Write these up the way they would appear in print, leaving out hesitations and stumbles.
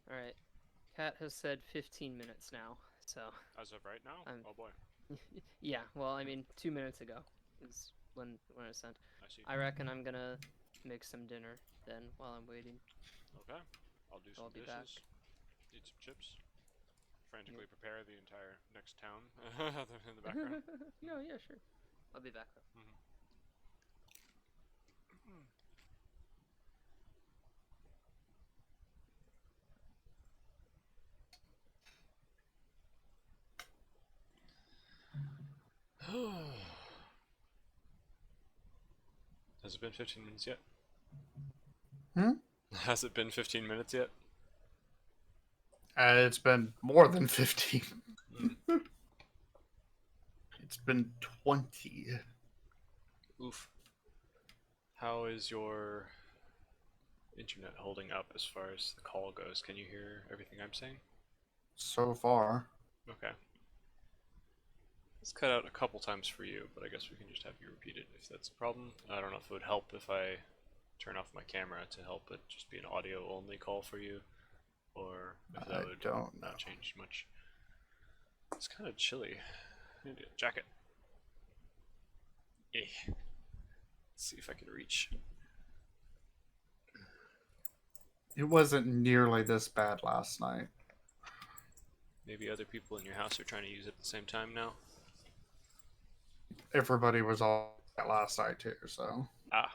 All right. Kat has said 15 minutes now, so As of right now? I'm. Oh boy. Yeah, well, I mean, 2 minutes ago is when it sent. I see. I reckon I'm gonna make some dinner then while I'm waiting. Okay. I'll do So I'll some be back. dishes, eat some chips, Yep. frantically prepare the entire next town in the background. No, yeah, sure. I'll be back though. Mm-hmm. Has it been 15 minutes yet? Hmm? Has it been 15 minutes yet? It's been more than 15. Mm. It's been 20. Oof. How is your internet holding up as far as the call goes? Can you hear everything I'm saying? So far. Okay. It's cut out a couple times for you, but I guess we can just have you repeat it if that's a problem. I don't know if it would help if I turn off my camera to help it just be an audio only call for you, or if that I would don't know. not change much. It's kind of chilly. I need a jacket. Eh. Let's see if I can reach. It wasn't nearly this bad last night. Maybe other people in your house are trying to use it at the same time now. Everybody was all last night too, so. Ah.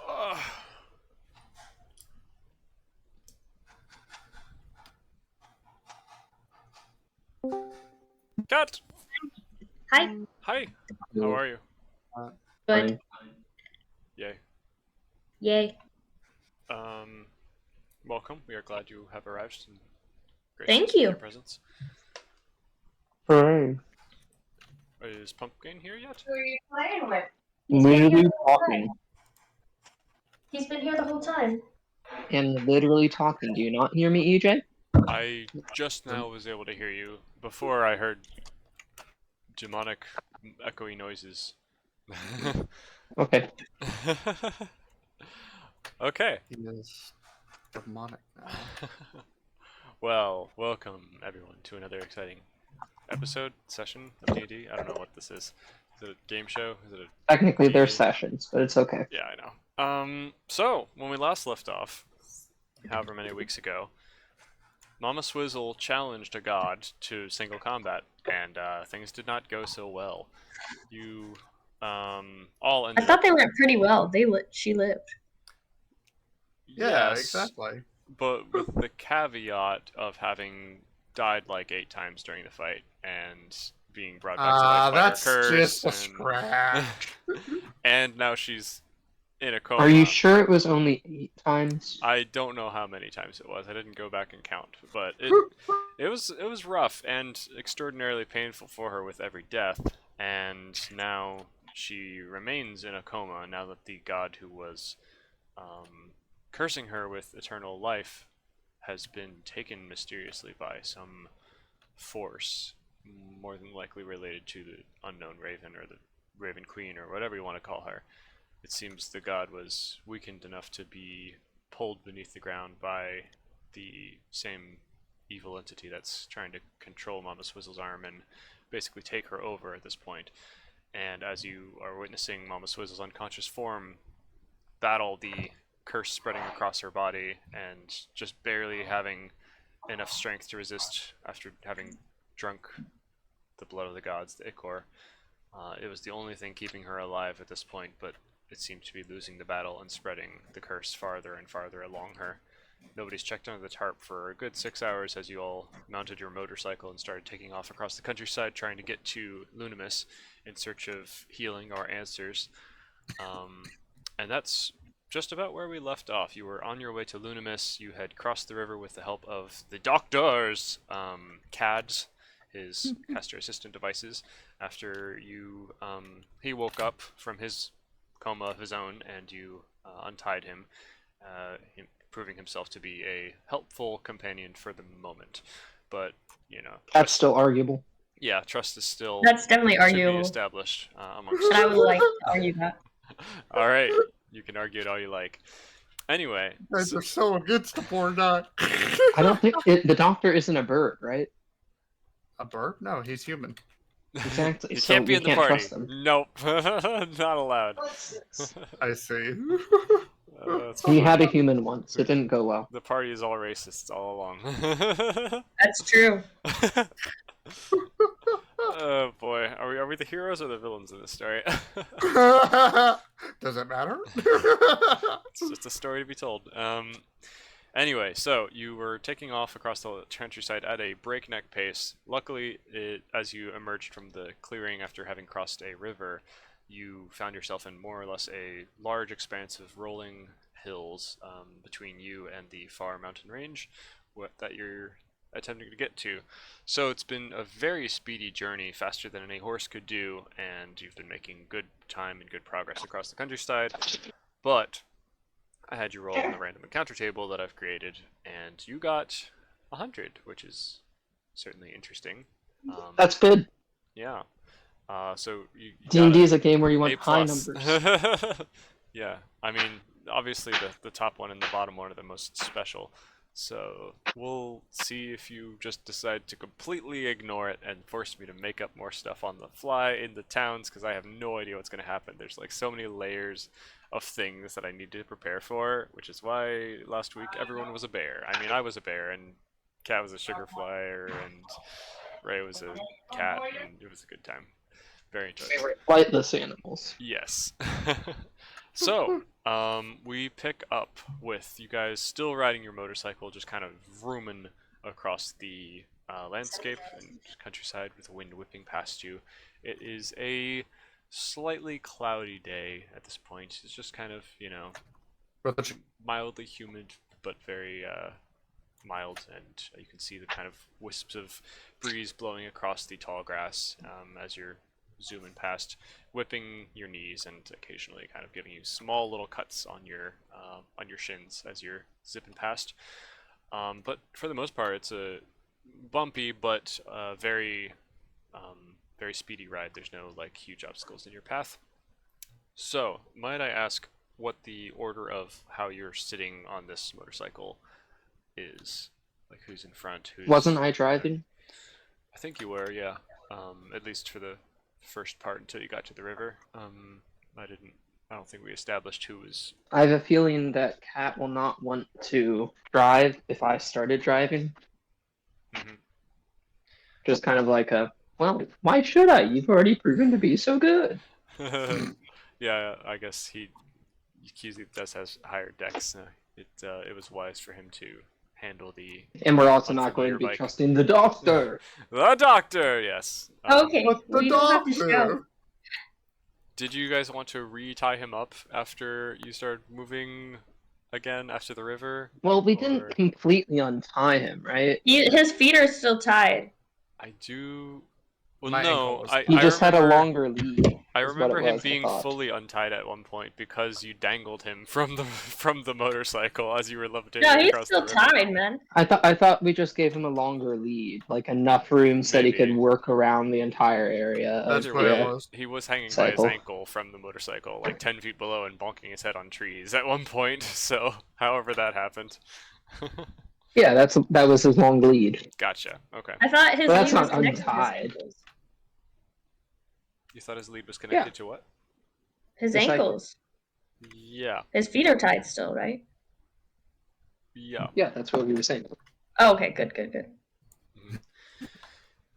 Oh. Cat! Hi. Hi! How are you? Good. Yay. Yay. Um, Welcome. We are glad you have arrived and graced Thank us with your you. presence. Hooray. Is Pumpkin here yet? Who are you playing with? He's been here Literally the whole talking. time. He's been here the whole time. And literally talking. Do you not hear me, EJ? I just now was able to hear you. Before I heard demonic echoey noises. Okay. Okay. He is demonic now. Well, welcome everyone to another exciting episode, session of D&D. I don't know what this is. Is it a game show? Is it a Technically, they're D&D? sessions, but it's okay. Yeah, I know. So when we last left off, however many weeks ago, Mama Swizzle challenged a god to single combat, and things did not go so well. You all I ended thought up. they went pretty well. She lived. Yeah, Yes, exactly. but with the caveat of having died like 8 times during the fight and being brought back to life by her That's curse, just a scratch. and now she's in a Are you coma. sure it was only 8 times? I don't know how many times it was. I didn't go back and count, but it was rough and extraordinarily painful for her with every death. And now she remains in a coma. Now that the god who was cursing her with eternal life has been taken mysteriously by some force, more than likely related to the unknown Raven or the Raven Queen or whatever you want to call her. It seems the god was weakened enough to be pulled beneath the ground by the same evil entity that's trying to control Mama Swizzle's arm and basically take her over at this point. And as you are witnessing Mama Swizzle's unconscious form battle the curse spreading across her body and just barely having enough strength to resist after having drunk the blood of the gods, the Ichor. It was the only thing keeping her alive at this point, but it seemed to be losing the battle and spreading the curse farther and farther along her. Nobody's checked under the tarp for a good 6 hours as you all mounted your motorcycle and started taking off across the countryside trying to get to Lunimus in search of healing or answers. And that's just about where we left off. You were on your way to Lunimus. You had crossed the river with the help of the doctors, CADs, his caster assistant devices. After he woke up from his coma of his own, and you untied him, proving himself to be a helpful companion for the moment. but you know, That's still arguable. yeah, trust is still That's definitely should be arguable. established amongst. And I would like to argue that. All right, you can argue it all you like. Anyway, You guys are so against the poor guy. I don't think the doctor isn't a bird, right? A bird? No, he's human. Exactly. you so can't be we in the can't party. trust them. Nope, not allowed. I see. That's We fine. had a human once. It didn't go well. The party is all racist all along. That's true. Oh boy, are we the heroes or the villains in this story? Does it matter? It's just a story to be told. Anyway, so you were taking off across the countryside at a breakneck pace. Luckily, as you emerged from the clearing after having crossed a river, you found yourself in more or less a large expanse of rolling hills between you and the far mountain range that you're attempting to get to. So it's been a very speedy journey, faster than any horse could do, and you've been making good time and good progress across the countryside. But I had you roll on the random encounter table that I've created, and you got 100, which is certainly interesting. That's good. Yeah. So you D&D is a game where you want A+. high numbers. Yeah, I mean, obviously the top one and the bottom one are the most special. So we'll see if you just decide to completely ignore it and force me to make up more stuff on the fly in the towns, because I have no idea what's going to happen. There's like so many layers of things that I need to prepare for, which is why last week everyone was a bear. I mean, I was a bear, and Cat was a sugar flyer, and Ray was a cat, and it was a good time. Very enjoyable. Favorite flightless animals. Yes. So, we pick up with you guys still riding your motorcycle, just kind of vrooming across the landscape and countryside with the wind whipping past you. It is a slightly cloudy day at this point. It's just kind of, you know, mildly humid, but very mild, and you can see the kind of wisps of breeze blowing across the tall grass as you're zooming past, whipping your knees and occasionally kind of giving you small little cuts on your shins as you're zipping past. But for the most part, it's a bumpy but very very speedy ride. There's no like huge obstacles in your path. So, might I ask what the order of how you're sitting on this motorcycle is? Like who's in front? Wasn't I driving? I think you were, yeah. At least for the first part until you got to the river. I don't think we established who was. I have a feeling that Kat will not want to drive if I started driving. Mhm. Just kind of like well, why should I? You've already proven to be so good. Yeah, I guess Keezy does has higher decks. It was wise for him to handle the. And we're also not going to be bike. trusting the doctor. The doctor, yes. Okay, But the we don't have to doctor. show. Did you guys want to re-tie him up after you started moving again after the river? Well, we Or- didn't completely untie him, right? His feet are still tied. I do. Well, My ankle no, was- He I just had a remember- longer lead. I is what remember it him was, I being thought. fully untied at one point because you dangled him from the motorcycle as you were levitating No, he's across still the river. tied, man. I thought we just gave him a longer lead, like enough room so that he could Maybe. work around the entire area. That's Either what way, it was. he was hanging by Cycle. his ankle from the motorcycle, like 10 feet below, and bonking his head on trees at one point. So, however that happened. Yeah, that was his long lead. Gotcha. Okay. I thought his Well, that's lead was not connected to his untied. ankles. You thought his lead was connected Yeah. to what? His The cycle. ankles. Yeah. His feet are tied still, right? Yeah. Yeah, that's what we were saying. Oh, okay, good.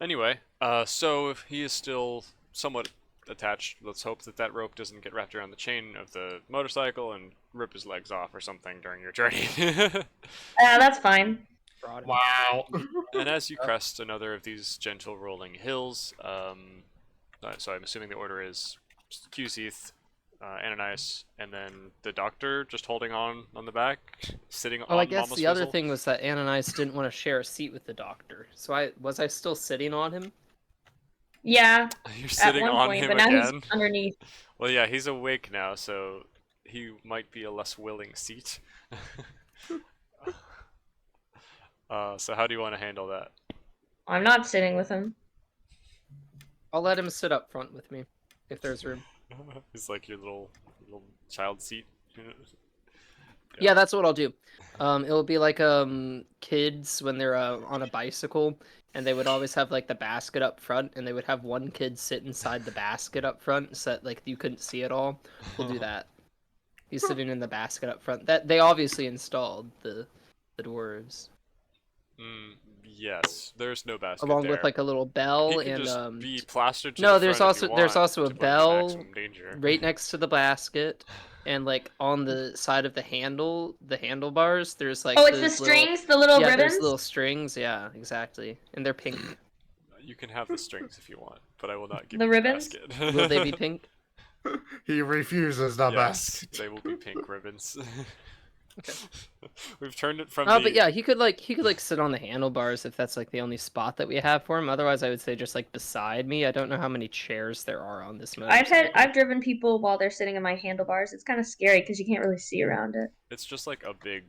Anyway, so if he is still somewhat attached, let's hope that that rope doesn't get wrapped around the chain of the motorcycle and rip his legs off or something during your journey. That's fine. Broad. Wow. And as you crest another of these gentle rolling hills, so I'm assuming the order is Cuseath, Ananias, and then the doctor just holding on the back, sitting on Oh, I guess Mama the other Swizzle. thing was that Ananias didn't want to share a seat with the doctor. So I still sitting on him? Yeah, You're at sitting one on point, him but now again. he's underneath. Well, yeah, he's awake now, so he might be a less willing seat. So how do you want to handle that? I'm not sitting with him. I'll let him sit up front with me if there's room. It's like your little child seat. Yeah, that's what I'll do. It'll be like kids when they're on a bicycle, and they would always have like the basket up front, and they would have one kid sit inside the basket up front, so that like you couldn't see it all. We'll do that. He's sitting in the basket up front. That they obviously installed the dwarves Yes, there's no basket along there. with like a little bell He can and just be plastered to no, the there's front if you also want a to put him in bell maximum danger. right next to the basket, and like on the side of the handlebars, there's like Oh, it's the those strings, the little yeah, ribbons. there's little strings. Yeah, exactly, and they're pink. You can have the strings if you want, but I will not give The you ribbons? the basket. Will they be pink? He refuses the Yes, best. they will be pink ribbons. Okay. We've turned it from Oh, the... but yeah, he could like sit on the handlebars if that's like the only spot that we have for him. Otherwise, I would say just like beside me. I don't know how many chairs there are on this motorcycle. I've driven people while they're sitting in my handlebars. It's kind of scary because you can't really see around it. It's just like a big...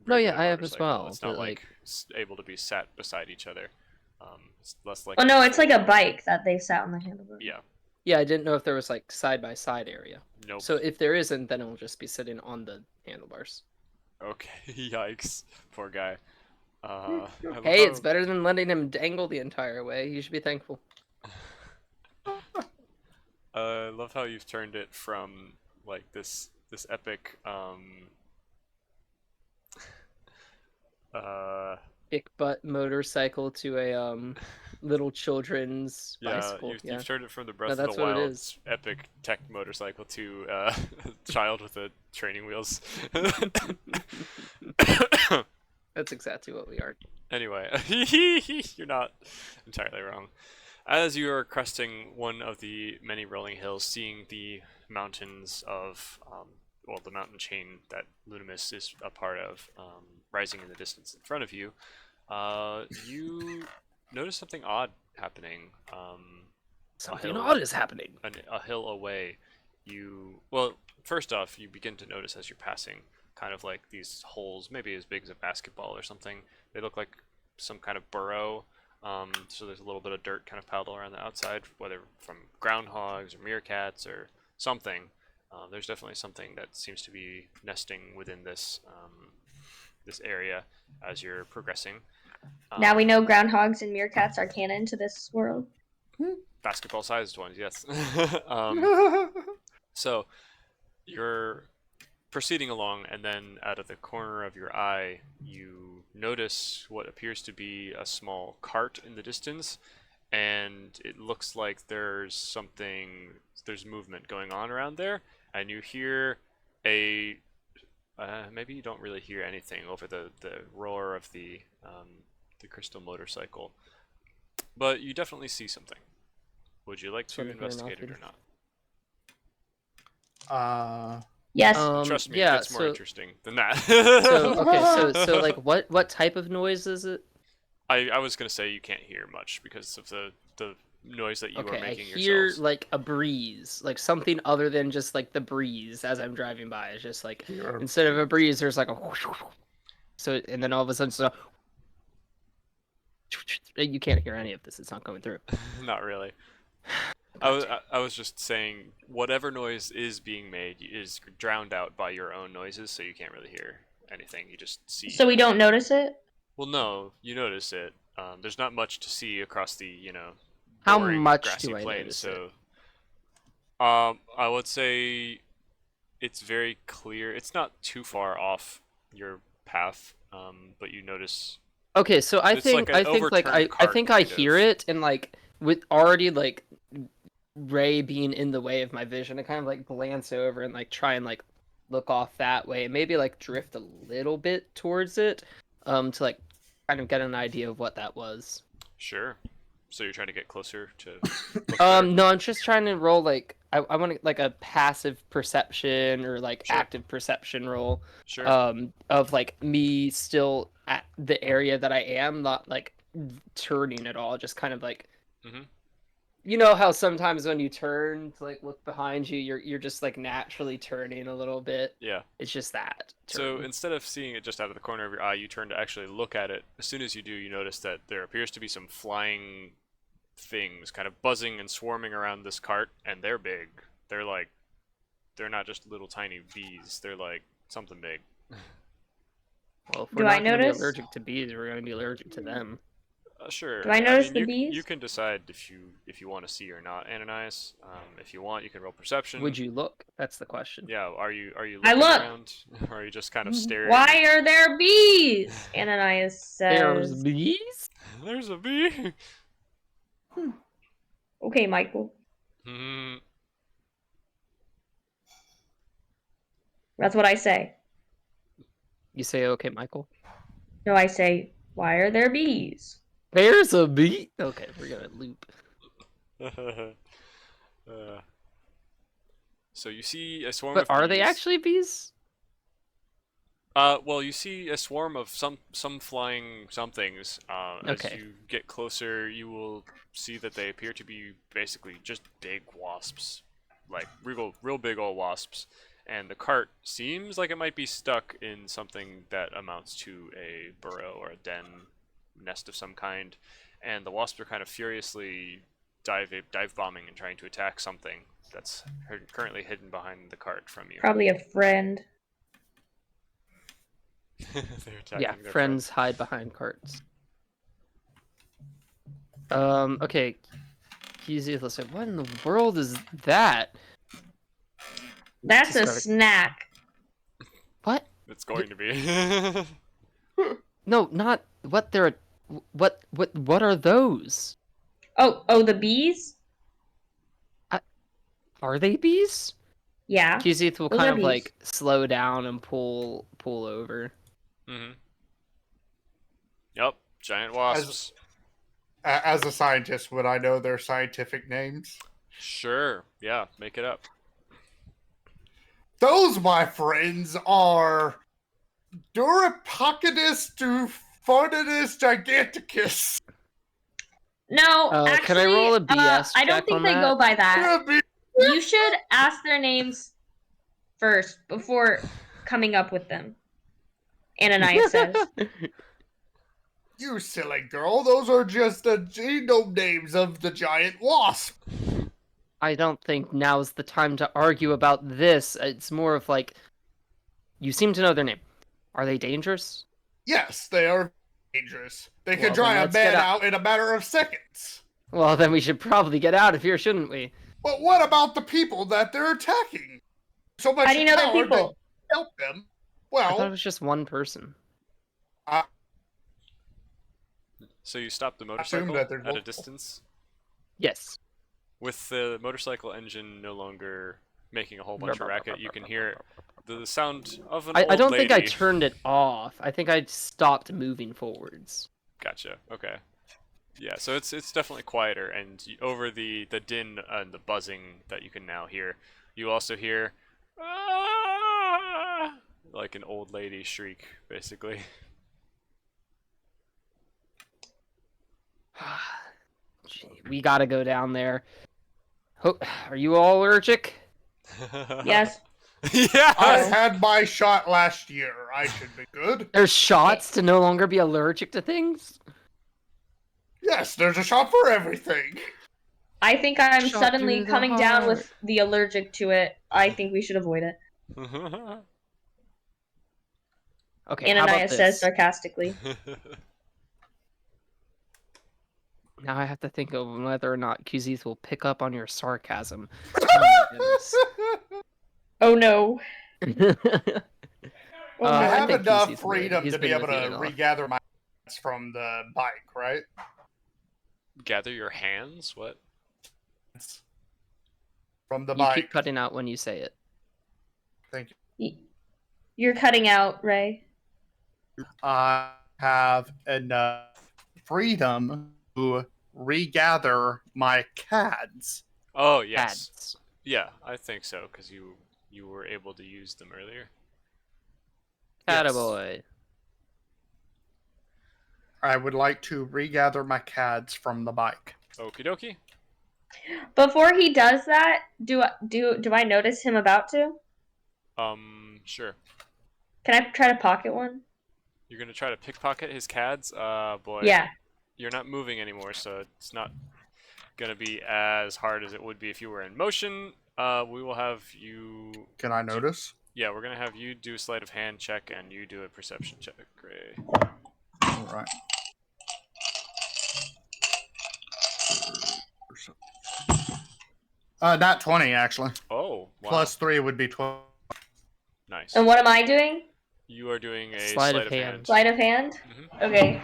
No, yeah, regular I have as motorcycle. well, It's not but, like able to be sat beside each other. It's less like... Oh no, it's like a bike that they sat on the handlebars. Yeah. Yeah, I didn't know if there was like side by side area. Nope. So if there isn't, then it'll just be sitting on the handlebars. Okay, yikes. Poor guy. I love Hey, how- it's better than letting him dangle the entire way. You should be thankful. I love how you've turned it from like this epic Big butt motorcycle to a little children's yeah, bicycle. you've turned it from the Breath of that's the what it Wild's epic tech motorcycle to child with a training wheels. That's exactly what we are. Anyway, you're not entirely wrong. As you are cresting one of the many rolling hills, seeing the mountains of, well, the mountain chain that Lunimus is a part of, rising in the distance in front of you, you notice something odd happening. Something hill- odd is happening. A hill away. Well, first off, you begin to notice as you're passing kind of like these holes, maybe as big as a basketball or something. They look like some kind of burrow. So there's a little bit of dirt kind of piled around the outside, whether from groundhogs or meerkats or something. There's definitely something that seems to be nesting within this this area as you're progressing. Now we know groundhogs and meerkats are canon to this world. Basketball-sized ones, yes. So you're proceeding along, and then out of the corner of your eye, you notice what appears to be a small cart in the distance, and it looks like there's movement going on around there, and you hear a maybe you don't really hear anything over the roar of the crystal motorcycle, but you definitely see something. Would you like to Something investigate it or enough. not? Yes. Trust me, yeah, it's more so, interesting than that. so like what type of noise is it? I was gonna say you can't hear much because of the noise that you are Okay, I making hear yourselves. like a breeze, like something other than just like the breeze as I'm driving by. It's just like You're- instead of a breeze, there's like a whoosh, whoosh, whoosh. So and then all of a sudden, so you can't hear any of this. It's not going through. Not really. I was just saying whatever noise is being made is drowned out by your own noises, so you can't really hear anything. You just see. So we don't notice it? Well, no, you notice it. There's not much to see across the How boring, much grassy do I plain, notice so I would say it's very clear. It's not too far off your path, but you notice. Okay, so I It's think like an I think like overturned I cart, think I kind hear of. it, and like with already like Ray being in the way of my vision, I kind of like glance over and like try and like look off that way, and maybe like drift a little bit towards it, to like kind of get an idea of what that was. Sure. So you're trying to get closer to. look better? No, I'm just trying to roll like I want to like a passive perception or like Sure. active perception roll. Sure. Of like me still at the area that I am, not like turning at all, just kind of like Mhm. You know how sometimes when you turn to like look behind you, you're just like naturally turning a little bit. Yeah. It's just that. So turn. instead of seeing it just out of the corner of your eye, you turn to actually look at it. As soon as you do, you notice that there appears to be some flying things kind of buzzing and swarming around this cart, and they're big. They're like, they're not just little tiny bees. They're like something big. Well, if Do we're I not going to be notice? allergic to bees, we're going to be allergic to them. Sure. Do I notice mean, the you bees? can decide if you want to see or not, Ananias. If you want, you can roll perception. Would you look? That's the question. Yeah. Are you I looking look. around, or are you just kind of staring? Why are there bees? Ananias There's says. bees? There's a bee. Okay, Michael. Hmm. That's what I say. You say, okay, Michael. No, I say, why are there bees? There's a bee? Okay, we're going to loop. So you see a swarm But of are bees. they actually bees? Well, you see a swarm of some flying somethings. As Okay. you get closer, you will see that they appear to be basically just big wasps, like real big old wasps. And the cart seems like it might be stuck in something that amounts to a burrow or a den, nest of some kind. And the wasps are kind of furiously dive bombing and trying to attack something that's currently hidden behind the cart from you. Probably a friend. They're attacking Yeah, their friends hide behind carts. Okay. Easy. Let's say, what in the world is that? That's a Start. snack. What? It's going to be. No, not what they're. What are those? Oh, the bees? Are they bees? Yeah. Kizith will Those kind are of bees. like slow down and pull over. Mm-hmm. Yep, giant wasps. As a scientist, would I know their scientific names? Sure, yeah, make it up. Those, my friends, are Durapocodus Duphonidus Giganticus. No, actually, can I roll a BS I don't check think on they that? go by that. Be- You should ask their names first before coming up with them. Ananias says. You silly girl, those are just the genome names of the giant wasp. I don't think now's the time to argue about this. It's more of like, you seem to know their name. Are they dangerous? Yes, they are dangerous. They Well, can dry then a let's get man out. out in a matter of seconds. Well, then we should probably get out of here, shouldn't we? But what about the people that they're attacking? So much How do you know they're power, people? they help them. I thought it Well, was just one person. So you stop the assume motorcycle that they're at a multiple. distance, Yes. with the motorcycle engine no longer making a whole bunch of racket. You can hear the sound of an I old don't think I lady. turned it off. I think I stopped moving forwards. Gotcha. Okay. Yeah, so it's definitely quieter, and over the din and the buzzing that you can now hear, you also hear "Ah!" like an old lady shriek, basically. Gee, we gotta go down there. Are you all allergic? Yes. Yeah. I had my shot last year. I should be good. There's shots to no longer be allergic to things? Yes, there's a shot for everything. I think I'm Shot suddenly through the coming down heart. with the allergic to it. I think we should avoid it. Okay, how about Ananias this? says sarcastically. Now I have to think of whether or not Kuzith will pick up on your sarcasm. Oh Oh no. my goodness. Oh, I I have think enough Kuzith's would. freedom He's to be been able with you to enough. regather my from the bike, right? Gather your hands? What? From the You bike. keep cutting out when you say it. Thank you. You're cutting out, Ray. I have enough freedom to regather my CADs. Oh, yes. Ads. Yeah, I think so, because you were able to use them earlier. Attaboy. I would like to regather my CADs from the bike. Okie dokie. Before he does that, do I notice him about to? Sure. Can I try to pocket one? You're gonna try to pickpocket his cads? Boy. Yeah. You're not moving anymore, so it's not gonna be as hard as it would be if you were in motion. We will have you. Can I notice? Yeah, we're gonna have you do a sleight of hand check and you do a perception check, Gray. All right. Not 20 actually. Oh, wow. Plus 3 would be 12. Nice. And what am I doing? You are doing a Sleight sleight of of hand. hand. Sleight of hand? Mhm. Okay.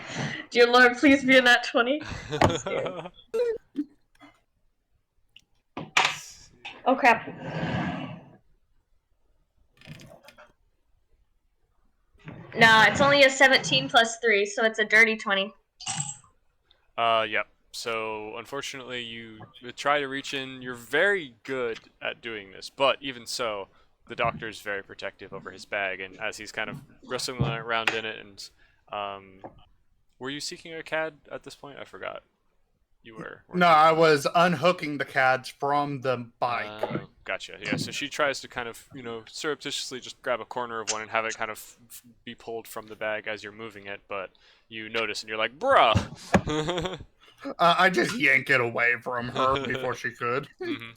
Dear Lord, please be in that 20. scared. Oh crap. Nah, it's only a 17 plus 3, so it's a dirty 20. Yep. So, unfortunately, you try to reach in. You're very good at doing this, but even so, the doctor's very protective over his bag, and as he's kind of wrestling around in it, and, were you seeking a CAD at this point? I forgot. You were. No, I was unhooking the cads from the bike. Gotcha. Yeah, so she tries to kind of, surreptitiously just grab a corner of one and have it kind of be pulled from the bag as you're moving it, but you notice and you're like, bruh! I just yank it away from her before she could. Mm-hmm.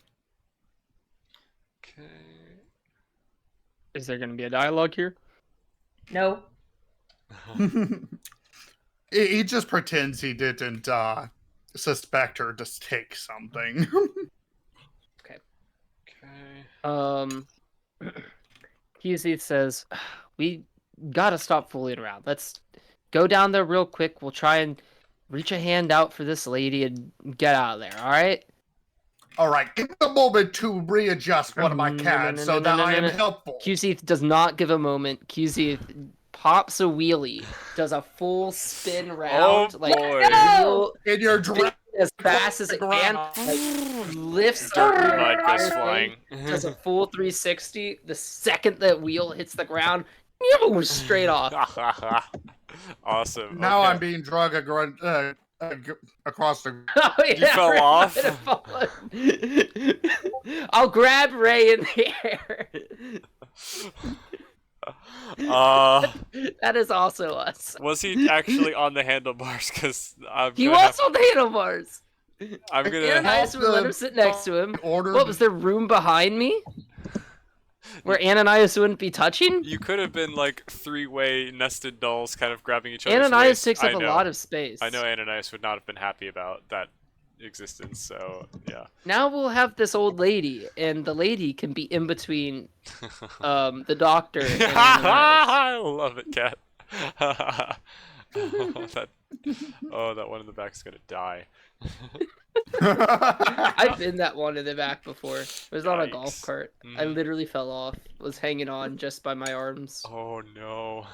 Okay. Is there going to be a dialogue here? No. He just pretends he didn't suspect her to take something. Okay. Hughes says, we gotta stop fooling around. Let's go down there real quick. We'll try and reach a hand out for this lady and get out of there, alright? Alright, give me a moment to readjust one of my cads so that I am helpful. QZ does not give a moment. QZ pops a wheelie, does a full spin round, Oh, like boy. No! In your dress. as fast as it can, like, lifts her Mud goes entire flying. thing, does a full 360. The second that wheel hits the ground, straight off. Awesome. Now okay. I'm being drug across the. Oh, yeah, fell Ray off? might have fallen. I'll grab Ray in the air. That is also us. Was he actually on the handlebars? Because He was on the handlebars. I'm gonna. Ananias would let him sit next to him. Order. What, was there room behind me? Where Ananias wouldn't be touching? You could have been like three-way nested dolls, kind of grabbing each other's Ananias waist. takes I up a know. lot of space. I know Ananias would not have been happy about that existence. So yeah. Now we'll have this old lady, and the lady can be in between the doctor and Ananias. I love it, Cat. that one in the back's gonna die. I've been that one in the back before. It was on a golf Yikes. cart. I Mhm. literally fell off. Was hanging on just by my arms. Oh no.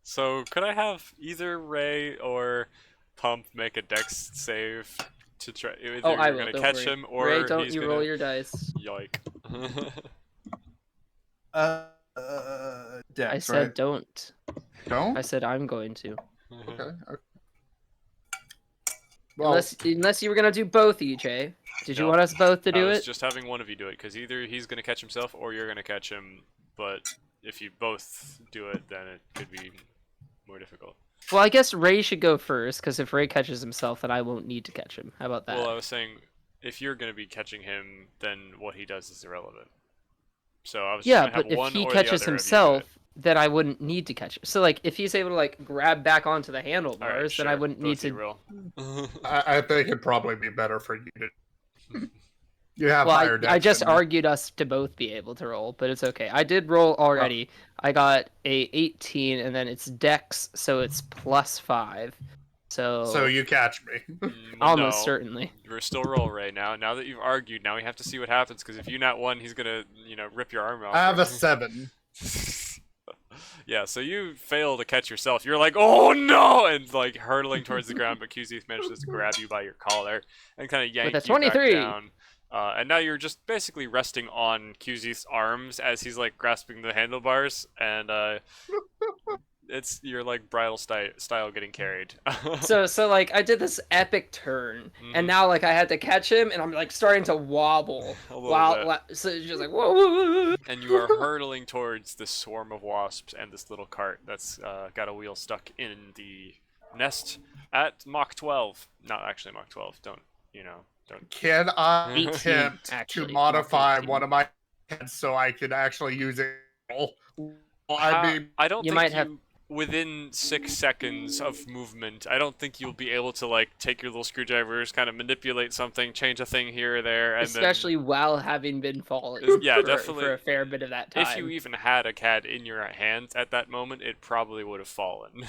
So could I have either Ray or Pump make a dex save to try? Either Oh, I you're will. gonna Don't catch worry. him or Ray, don't he's you gonna... roll your dice. Yoik. Dex, I said right? don't. Don't? I said I'm going to. Okay. Well, Unless you were gonna do both, EJ. Did you No. want us both to I do was it? just having one of you do it, because either he's gonna catch himself or you're gonna catch him. But if you both do it, then it could be more difficult. Well, I guess Ray should go first, because if Ray catches himself, then I won't need to catch him. How about that? Well, I was saying, if you're gonna be catching him, then what he does is irrelevant. So I was just Yeah, gonna have but if one he or the catches other of you do it. himself, then I wouldn't need to catch him. So, like, if he's able to, like, grab back onto the handlebars, All right, then I sure. wouldn't Both need you to... roll. I think it'd probably be better for you to. You have Well, higher dex I just than me. argued us to both be able to roll, but it's okay. I did roll already. I got a 18, and then it's dex, so it's +5. So you catch me. Almost no. certainly. We're still roll right now. Now that you've argued, now we have to see what happens. Because if you not one, he's gonna, rip your arm off. I have a 7. Yeah, so you fail to catch yourself. You're like, oh no, and like hurtling towards the ground, but QZ manages to grab you by your collar and kind of yank With a you back 23. down. And now you're just basically resting on QZ's arms as he's like grasping the handlebars, and it's your like bridal style getting carried. So like I did this epic turn, Mhm. and now like I had to catch him, and I'm like starting to wobble A little while so it's just like whoa, whoa, whoa, whoa. And you are hurtling towards this swarm of wasps and this little cart that's got a wheel stuck in the nest at Mach 12. Not actually Mach 12. Don't. Can I 18, attempt actually, to Mach modify 18. one of my heads so I can actually use it? Well, I don't You think might have- within 6 seconds of movement, I don't think you'll be able to like take your little screwdrivers, kind of manipulate something, change a thing here or there, and especially while having been falling. Yeah, for, definitely. for a fair bit of that time. if you even had a cat in your hands at that moment, it probably would have fallen.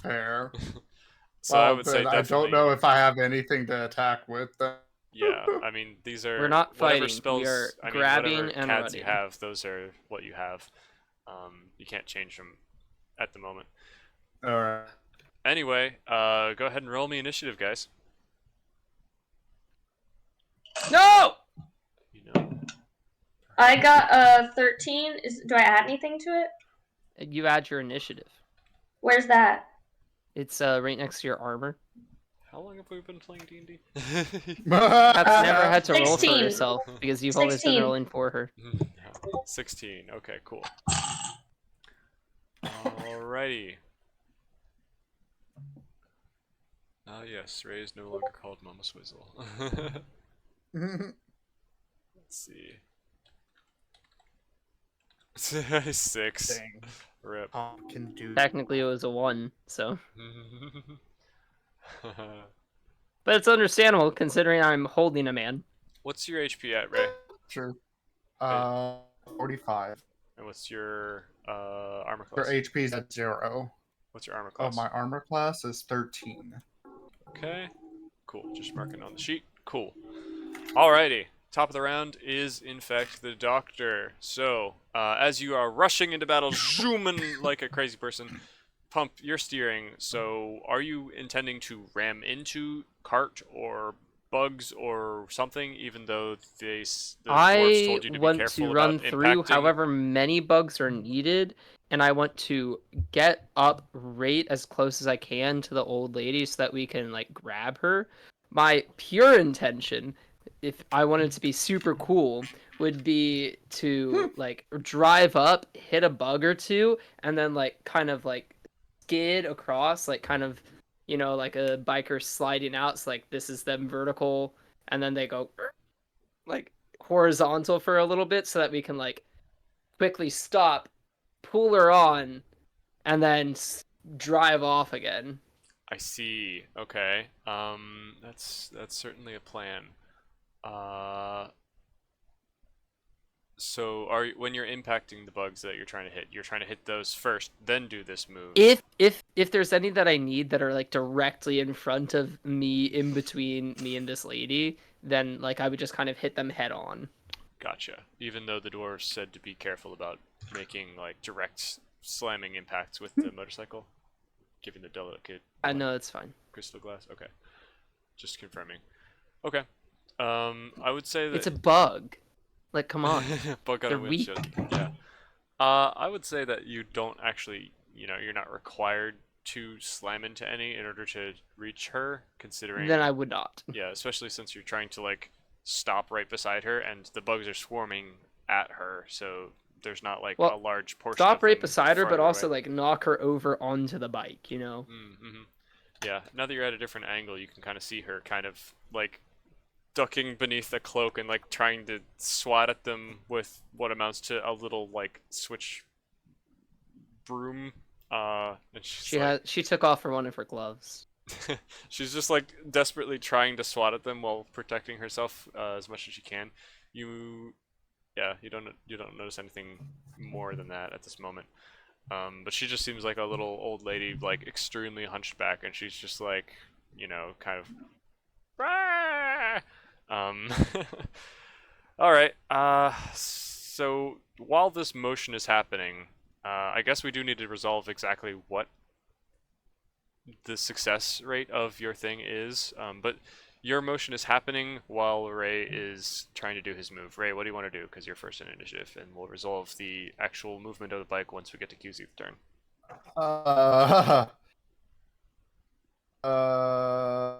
fair. So I would say then definitely. I don't know if I have anything to attack with. Yeah, I mean these are We're not whatever fighting, we spells. are I mean, grabbing whatever and cats you running. have, those are what you have. You can't change them at the moment. All right. Anyway, go ahead and roll me initiative, guys. No! You know, I got 13. Do I add anything to it? You add your initiative. Where's that? It's right next to your armor. how long have we been playing D&D? That's never had to roll for 16. yourself because you've always been 16. rolling for her. 16. Okay, cool. Alrighty. Ah, yes, Ray is no longer called Mama Swizzle. Let's see. 6. Dang. Rip. Can do. Technically, it was a 1, so. But it's understandable considering I'm holding a man. What's your HP at, Ray? Sure. 45. And what's your armor Your class? HP's at 0. What's your armor Oh, class? my armor class is 13. Okay. Cool. Just marking on the sheet. Cool. Alrighty. Top of the round is, in fact, the doctor. So, as you are rushing into battle, zooming like a crazy person, Pump, you're steering. So, are you intending to ram into cart or bugs or something, even though the dwarves told you to be want careful to run about through impacting? however many bugs are needed, and I want to get up right as close as I can to the old lady so that we can like grab her. My pure intention, if I wanted to be super cool, would be to like drive up, hit a bug or two, and then like kind of like skid across, like kind of, you know, like a biker sliding out. So like this is them vertical, and then they go like horizontal for a little bit so that we can like quickly stop, pull her on, and then drive off again. I see. Okay. That's certainly a plan. So when you're impacting the bugs that you're trying to hit those first, then do this move. If there's any that I need that are like directly in front of me, in between me and this lady, then like I would just kind of hit them head on. Gotcha. Even though the dwarves said to be careful about making like direct slamming impacts with the motorcycle, given the delicate I know it's fine. crystal glass. Okay. Just confirming. Okay. I would say that It's a bug. Like, come on. bug on They're a windshield. Yeah. I would say that you don't actually, you're not required to slam into any in order to reach her, considering. Then I would not. Yeah, especially since you're trying to like stop right beside her, and the bugs are swarming at her, so there's not like Well, a large portion. Stop of right them beside her, but farther also away. like knock her over onto the bike, you know? Mm-hmm. Yeah. Now that you're at a different angle, you can kind of see her kind of like ducking beneath the cloak and like trying to swat at them with what amounts to a little like switch broom. And She took off for one of her gloves. she's just like desperately trying to swat at them while protecting herself as much as she can. You don't notice anything more than that at this moment. But she just seems like a little old lady, like extremely hunched back, and she's just like, kind of. All right. So while this motion is happening, I guess we do need to resolve exactly what the success rate of your thing is. But your motion is happening while Ray is trying to do his move. Ray, what do you want to do? Because you're first in initiative, and we'll resolve the actual movement of the bike once we get to QZ's turn. Uh, uh,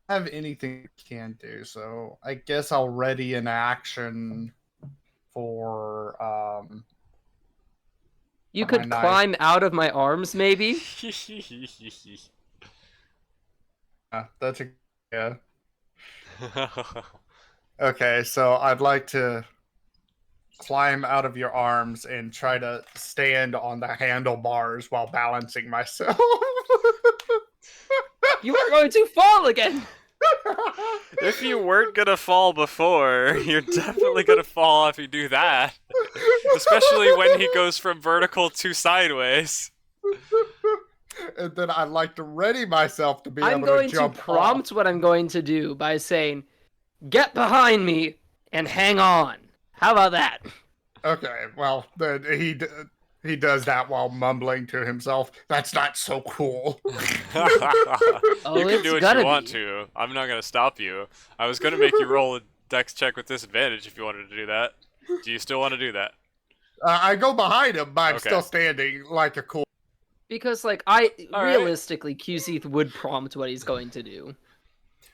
have anything I can do, so I guess I'll ready an action for You my could knife. climb out of my arms, maybe. That's a yeah. Okay, so I'd like to climb out of your arms and try to stand on the handlebars while balancing myself. You are going to fall again. If you weren't gonna fall before, you're definitely gonna fall if you do that. Especially when he goes from vertical to sideways. And then I'd like to ready myself to be I'm able going to to jump prompt what I'm going to do by saying, "Get behind me and hang on." How about that? off. Okay, well, then he does that while mumbling to himself. That's not so cool. You Oh, can it's do what gotta you want be. to. I'm not gonna stop you. I was gonna make you roll a dex check with disadvantage if you wanted to do that. Do you still want to do that? I go behind him, but I'm Okay. still standing like a cool. Because, like, All right. realistically, Qzeth would prompt what he's going to do.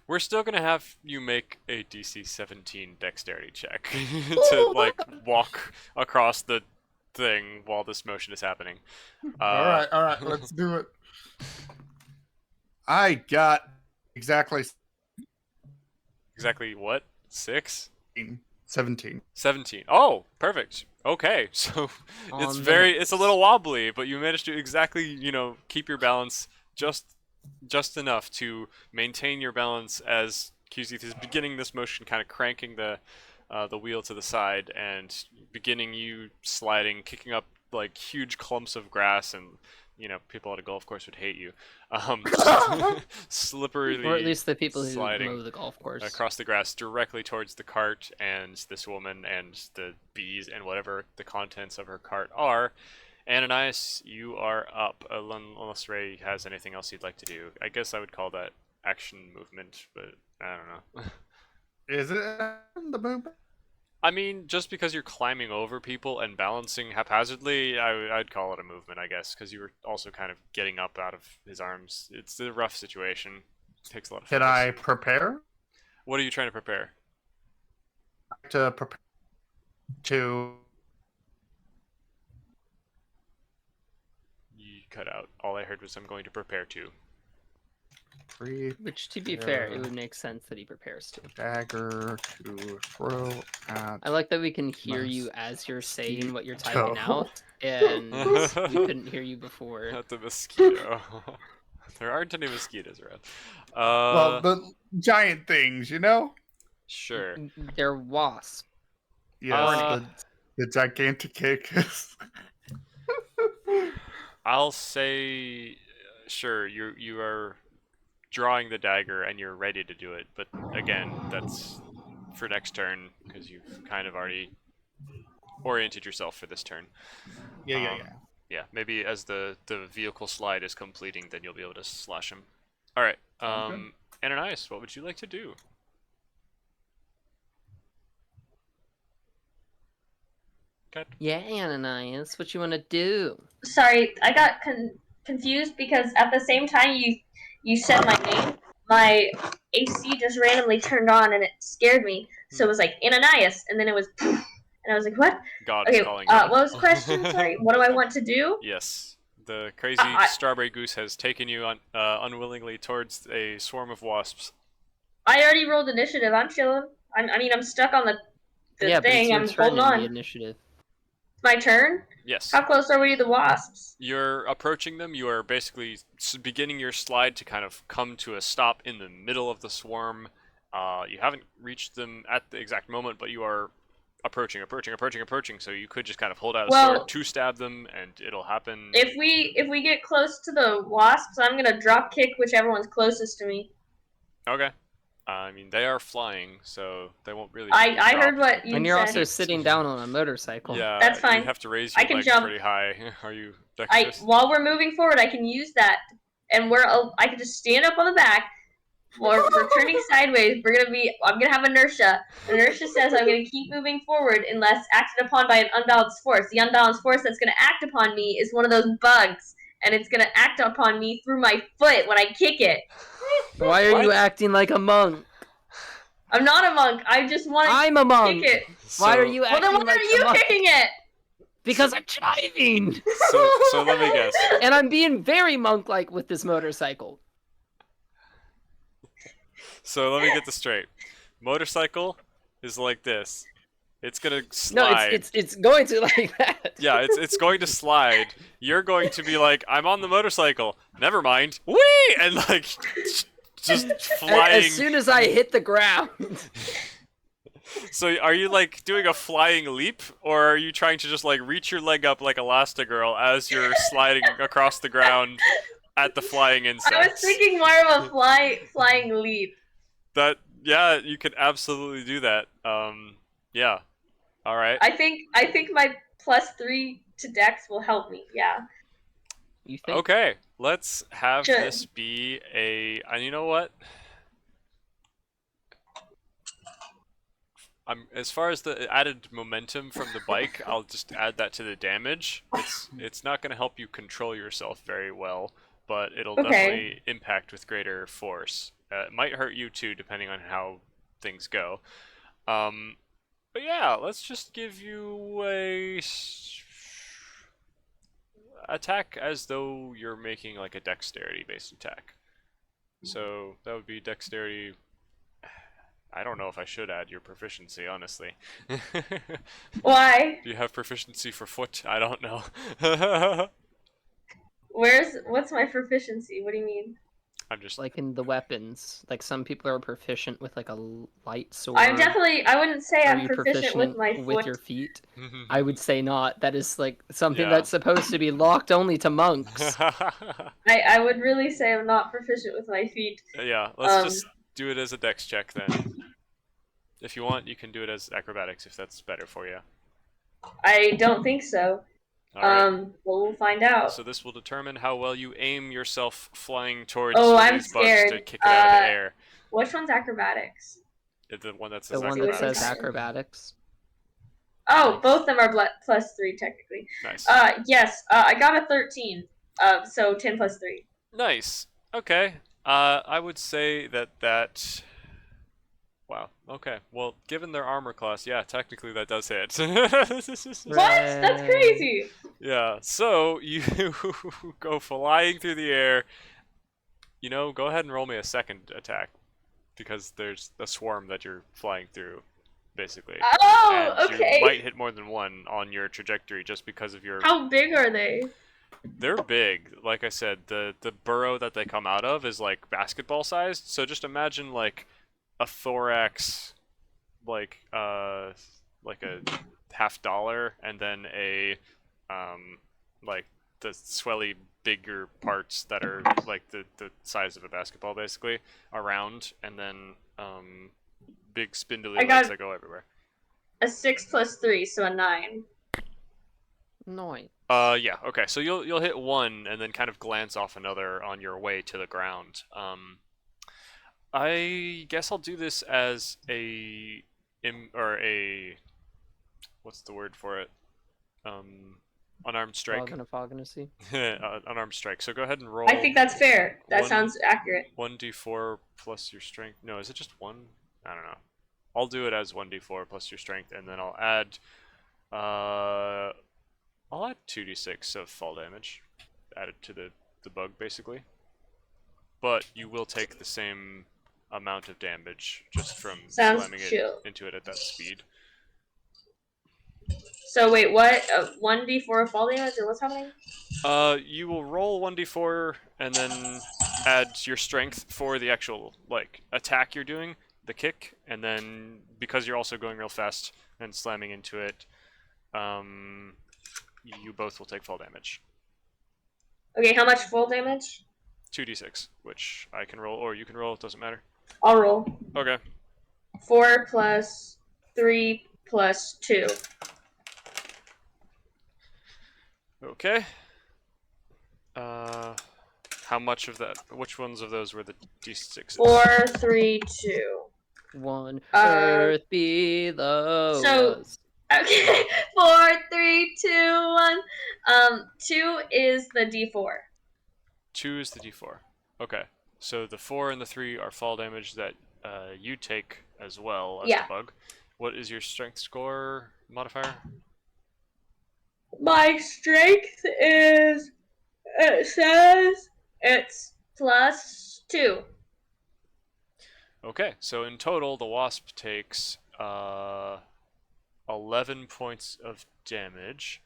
We're still gonna have you make a DC 17 dexterity check to like walk across the thing while this motion is happening. All right, let's do it. I got exactly Exactly what? 6? 17. 17. Oh, perfect. Okay, so it's On the it's a little wobbly, but you managed to exactly, keep your balance just enough to maintain your balance as Qzeth is beginning this motion, kind of cranking the wheel to the side and beginning you sliding, kicking up like huge clumps of grass, and people at a golf course would hate you. Slipperily, Or at least the people who sliding mow the golf course. across the grass directly towards the cart and this woman and the bees and whatever the contents of her cart are. Ananias, you are up, unless Ray has anything else you'd like to do. I guess I would call that action movement, but I don't know. Is it the movement? I mean, just because you're climbing over people and balancing haphazardly, I'd call it a movement, I guess, because you were also kind of getting up out of his arms. It's a rough situation. It takes a lot of Can focus. I prepare What are you trying to prepare? to prepare to? You cut out. All I heard was I'm going to prepare to. Which, to be fair, Yeah. it would make sense that he prepares to. Dagger to throw at. I like that we can hear Nice. you as you're saying what you're Mosquito. typing out, and we couldn't hear you before. Not the mosquito. There aren't any mosquitoes around. Well, the giant things, Sure. They're wasps. Yes, Uh, the gigantic cactus. I'll say, sure. You are drawing the dagger and you're ready to do it, but again, that's for next turn because you've kind of already oriented yourself for this turn. Yeah. Yeah, maybe as the vehicle slide is completing, then you'll be able to slash him. All right. Sounds Ananias, what would you like to do? Okay. Yeah, Ananias, what you want to do? Sorry, I got confused because at the same time you said my name, my AC just randomly turned on and it scared me. So it was like Ananias, and then it was, and I was like, what? God Okay, is calling you. what was the question? Sorry, what do I want to do? Yes. The crazy I- strawberry goose has taken you unwillingly towards a swarm of wasps. I already rolled initiative. I'm chilling. I'm stuck on the Yeah, but it's thing. your I'm turn holding in the on. initiative. My turn. Yes. How close are we to the wasps? You're approaching them. You are basically beginning your slide to kind of come to a stop in the middle of the swarm. You haven't reached them at the exact moment, but you are approaching. So you could just kind of hold out a sword to stab them, and it'll happen. If we get close to the wasps, I'm gonna drop kick whichever one's closest to me. Okay. I mean, they are flying, so they won't really. I drop. heard what you And you're said. also sitting down on a motorcycle. Yeah, That's fine. You have to raise I your can legs jump. pretty high. Are you dexterous? While we're moving forward, I can use that, and I can just stand up on the back, we're turning sideways. I'm gonna have inertia. Inertia says I'm gonna keep moving forward unless acted upon by an unbalanced force. The unbalanced force that's gonna act upon me is one of those bugs, and it's gonna act upon me through my foot when I kick it. Why are you What? acting like a monk? I'm not a monk. I just want to I'm a monk. kick it. Why are So- you Well, acting then why like are a you monk? kicking it? Because I'm driving, So let me guess. and I'm being very monk-like with this motorcycle. So let me get this straight. Motorcycle is like this. It's gonna No, slide. it's going to like that. Yeah, it's going to slide. You're going to be like, I'm on the motorcycle. Never mind. Whee! And like, just flying. As soon as I hit the ground. So are you like doing a flying leap, or are you trying to just like reach your leg up like Elastigirl as you're sliding across the ground at the flying insects? I was thinking more of a flying leap. That, yeah, you could absolutely do that. Yeah. All right. I think my +3 to Dex will help me. Yeah. You think? Okay, let's have Should. this be a. And you know what? As far as the added momentum from the bike, I'll just add that to the damage. It's not going to help you control yourself very well, but it'll Okay. definitely impact with greater force. It might hurt you too, depending on how things go. But yeah, let's just give you a attack as though you're making like a dexterity-based attack. So that would be dexterity. I don't know if I should add your proficiency, honestly. Why? Do you have proficiency for foot? I don't know. What's my proficiency? What do you mean? I'm just Like in the weapons, like some people are proficient with like a light sword. I wouldn't say Are I'm you proficient with my with foot. your feet? I would say not. That is like something Yeah. that's supposed to be locked only to monks. I would really say I'm not proficient with my feet. Yeah, let's Um, just do it as a dex check then. If you want, you can do it as acrobatics if that's better for you. I don't think so. Alright. Well, we'll find out. So this will determine how well you aim yourself flying towards Oh, I'm these bugs to scared. kick it out of the air. Which one's acrobatics? The one that The says one that acrobatics. says acrobatics. Oh, Nice. both of them are +3 technically. Nice. Yes. I got a 13. So 10 + 3. Nice. Okay. I would say that. Wow. Okay. Well, given their armor class, yeah, technically that does hit. What? That's crazy. Yeah. So you go flying through the air. You know, go ahead and roll me a second attack, because there's a swarm that you're flying through, basically. Oh, And okay. you might hit more than one on your trajectory just because of your. How big are they? They're big. Like I said, the burrow that they come out of is like basketball sized. So just imagine like a thorax, like a $50, and then a like the swelly bigger parts that are like the size of a basketball basically around, and then big spindly I legs got- that go everywhere. A 6 + 3, so a 9. Nice. Yeah, okay. So you'll hit one and then kind of glance off another on your way to the ground. I guess I'll do this as what's the word for it? Unarmed strike. Foganacy. Unarmed strike. So go ahead and roll. I think that's fair. That One- sounds accurate. 1d4 plus your strength. No, is it just one? I don't know. I'll do it as 1d4 plus your strength, and then I'll add 2d6 of fall damage added to the bug, basically. But you will take the same amount of damage just from Sounds slamming chill. it into it at that speed. So wait, what? 1d4 fall damage, or what's happening? You will roll 1d4 and then add your strength for the actual like attack you're doing, the kick, and then because you're also going real fast and slamming into it, you both will take fall damage. Okay, how much full damage? 2d6, which I can roll, or you can roll, it doesn't matter. I'll roll. Okay. 4 + 3 + 2. Okay. How How much of that? Which ones of those were the d6s? 4, 3, 2. One Uh, earth below so- us. Okay, 4, 3, 2, 1. 2 is the D4. 2 is the d4. Okay. So the 4 and the 3 are fall damage that you take as well as Yeah. the bug. What is your strength score modifier? My strength is, it says it's +2. Okay, so in total, the wasp takes 11 points of damage,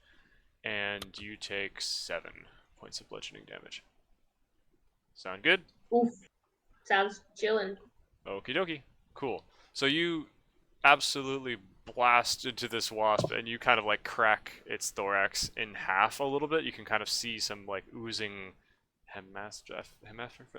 and you take 7 points of bludgeoning damage. Sound good? Oof. Sounds chillin'. Okie dokie. Cool. So you absolutely blast into this wasp, and you kind of like crack its thorax in half a little bit. You can kind of see some like oozing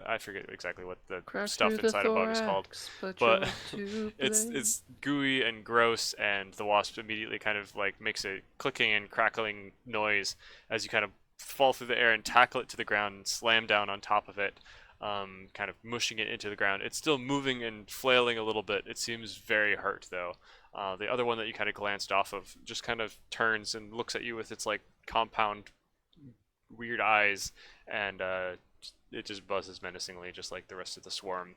I forget exactly what the Crack stuff through the inside a bug is called. thorax, But you're to it's blame. it's gooey and gross, and the wasp immediately kind of like makes a clicking and crackling noise as you kind of fall through the air and tackle it to the ground and slam down on top of it, kind of mushing it into the ground. It's still moving and flailing a little bit. It seems very hurt though. The other one that you kind of glanced off of just kind of turns and looks at you with its like compound weird eyes, and it just buzzes menacingly, just like the rest of the swarm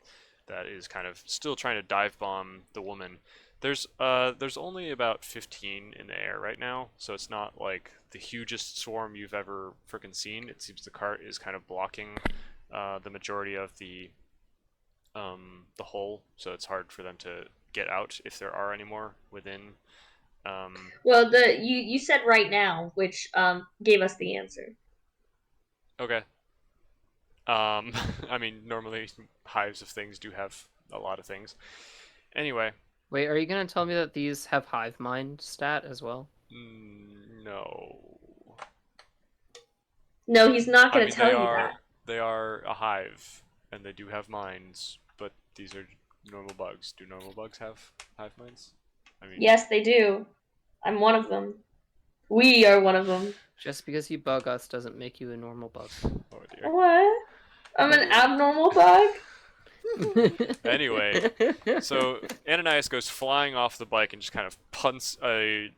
that is kind of still trying to dive bomb the woman. There's only about 15 in the air right now, so it's not like the hugest swarm you've ever freaking seen. It seems the cart is kind of blocking the majority of the hull, so it's hard for them to get out if there are any more within. Well, you said right now, which gave us the answer. Okay. I mean, normally hives of things do have a lot of things. Anyway, Wait, are you gonna tell me that these have hive mind stat as well? no. No, he's not I going mean, to tell you that. they are a hive, and they do have minds, but these are normal bugs. Do normal bugs have hive minds? I mean, Yes, they do. I'm one of them. We are one of them. Just because you bug us doesn't make you a normal bug. oh dear. What? I'm an abnormal bug? Anyway, so Ananias goes flying off the bike and just kind of punts a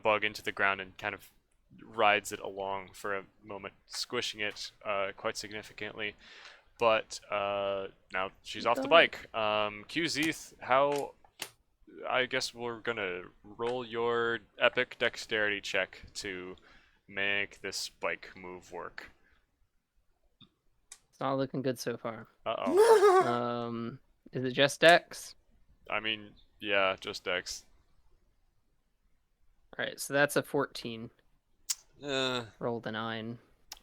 bug into the ground and kind of rides it along for a moment, squishing it quite significantly. But now she's off the bike. QZeth, how? I guess we're gonna roll your epic dexterity check to make this bike move work. It's not looking good so far. Uh-oh. Is it just Dex? I mean, yeah, just dex. Alright, so that's a 14. Uh, Rolled a 9.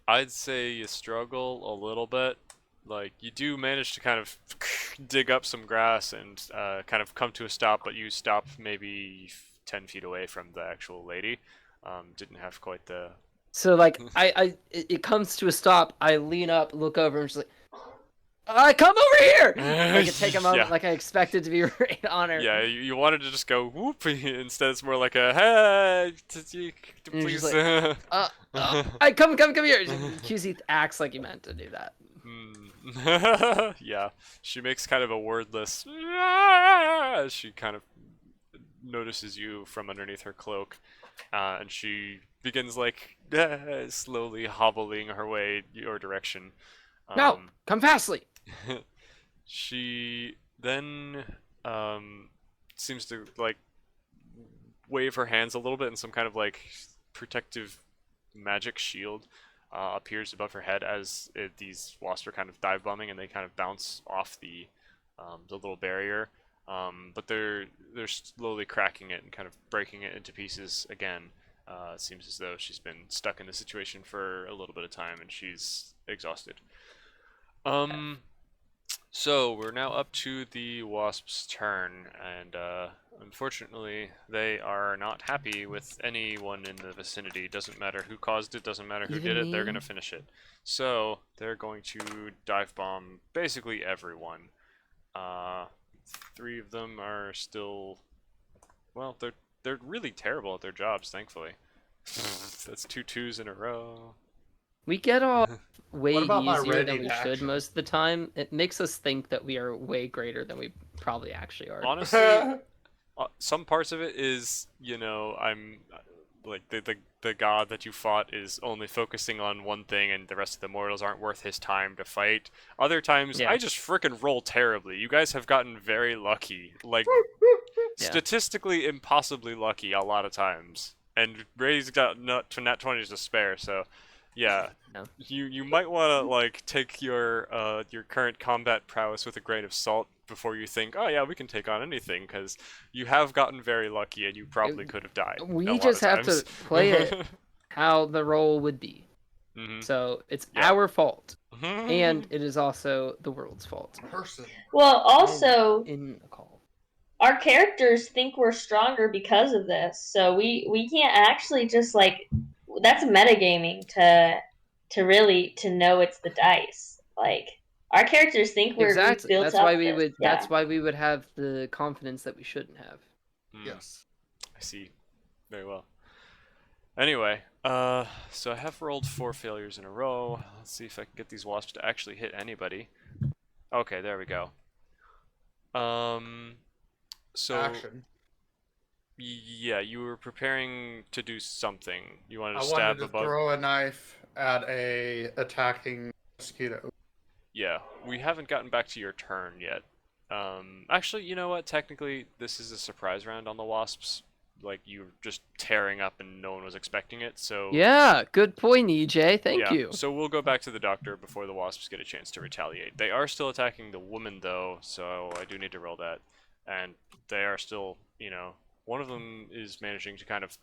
I'd say you struggle a little bit. Like, you do manage to kind of dig up some grass and kind of come to a stop, but you stop maybe 10 feet away from the actual lady. Didn't have quite the... So like it comes to a stop, I lean up, look over, and just like, come over here! Like it take a moment, Yeah. like I expected to be right on her. Yeah, you wanted to just go whoop, instead it's more like a, hey, And you're please. just I come here! QZ acts like he meant to do that. Yeah, she makes kind of a wordless as she kind of notices you from underneath her cloak, and she begins like slowly hobbling her way your direction. No, come fastly. She then seems to like wave her hands a little bit, and some kind of like protective magic shield appears above her head as these wasps are kind of dive bombing, and they kind of bounce off the little barrier. But they're slowly cracking it and kind of breaking it into pieces again. It seems as though she's been stuck in the situation for a little bit of time, and she's exhausted. So we're now up to the wasp's turn, and unfortunately, they are not happy with anyone in the vicinity. Doesn't matter who caused it, doesn't matter who Even did it, they're me? gonna finish it. So they're going to dive bomb basically everyone. 3 of them are still, well, they're really terrible at their jobs, thankfully. That's 2 twos in a row. We get off way about my easier than ready we to should action? most of the time. It makes us think that we are way greater than we probably actually are. Honestly, some parts of it is, you know, I'm like the god that you fought is only focusing on one thing, and the rest of the mortals aren't worth his time to fight. Other times, Yeah. I just frickin' roll terribly. You guys have gotten very lucky, like Yeah. statistically impossibly lucky a lot of times. And Ray's got nat 20s to spare, so yeah. Yeah. You might want to like take your current combat prowess with a grain of salt before you think, oh yeah, we can take on anything, because you have gotten very lucky and you probably could have died. We a lot just of have to times. play it how the role would be. Mhm. So it's Yeah. our fault, and it is also the world's fault. Person. Well, also, In a call. our characters think we're stronger because of this, so we can't actually just like that's metagaming to really to know it's the dice. Like our characters think we've Exactly. built That's up why we this. would. Yeah. That's why we would have the confidence that we shouldn't have. Mm, Yes. I see. Very well. Anyway, so I have rolled 4 failures in a row. Let's see if I can get these wasps to actually hit anybody. Okay, there we go. So Action. yeah, you were preparing to do something. You wanted to I stab wanted to a bug. throw a knife at a attacking mosquito. Yeah, we haven't gotten back to your turn yet. Actually, you know what? Technically, this is a surprise round on the wasps. Like, you were just tearing up and no one was expecting it, so... Yeah. Good point, EJ. Thank yeah, you. so we'll go back to the doctor before the wasps get a chance to retaliate. They are still attacking the woman, though, so I do need to roll that. And they are still, you know... One of them is managing to kind of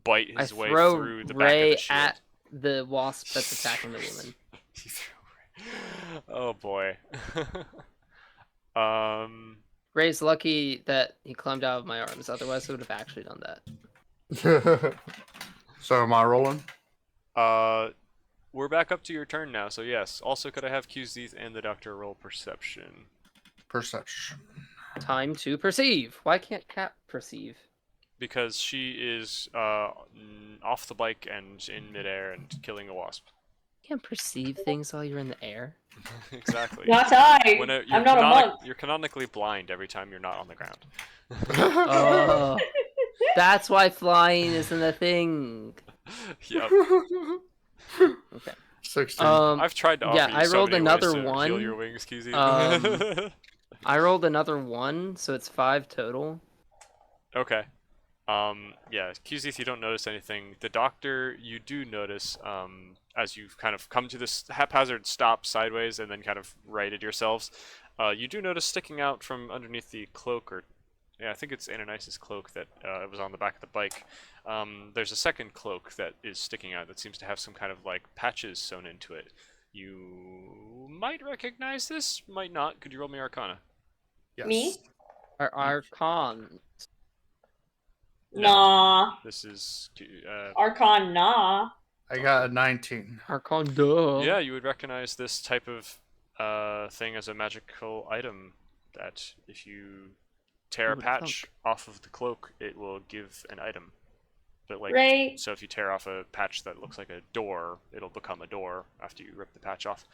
bite I his way throw through the back of Ray the shield. at the wasp that's attacking the woman. He threw Ray. Oh boy. Ray's lucky that he climbed out of my arms. Otherwise, I would have actually done that. So am I rolling? We're back up to your turn now, so yes. Also, could I have QZ and the doctor roll perception? Perception. Time to perceive. Why can't Cat perceive? Because she is off the bike and in midair and killing a wasp. You can't perceive things while you're in the air. Exactly. Not I. You're I'm not a monk. You're canonically blind every time you're not on the ground. Oh, that's why flying isn't a thing. Yep. Okay. 16. I've tried to offer yeah, you I so rolled many another ways to one. heal your wings, QZ. I rolled another 1, so it's 5 total. Okay. Yeah, QZ, you don't notice anything. The doctor, you do notice, as you've kind of come to this haphazard stop sideways and then kind of righted yourselves, you do notice sticking out from underneath the cloak, or yeah, I think it's Ananias' cloak that was on the back of the bike. There's a second cloak that is sticking out that seems to have some kind of like patches sewn into it. You might recognize this, might not. Could you roll me Arcana? Yes. Me? Our Archon. Nah. This is Archon, nah. I got a 19. Archon, duh. yeah, you would recognize this type of thing as a magical item that if you tear a Ooh, a patch off of the cloak, it will give an item. But like, Right. so if you tear off a patch that looks like a door, it'll become a door after you rip the patch off.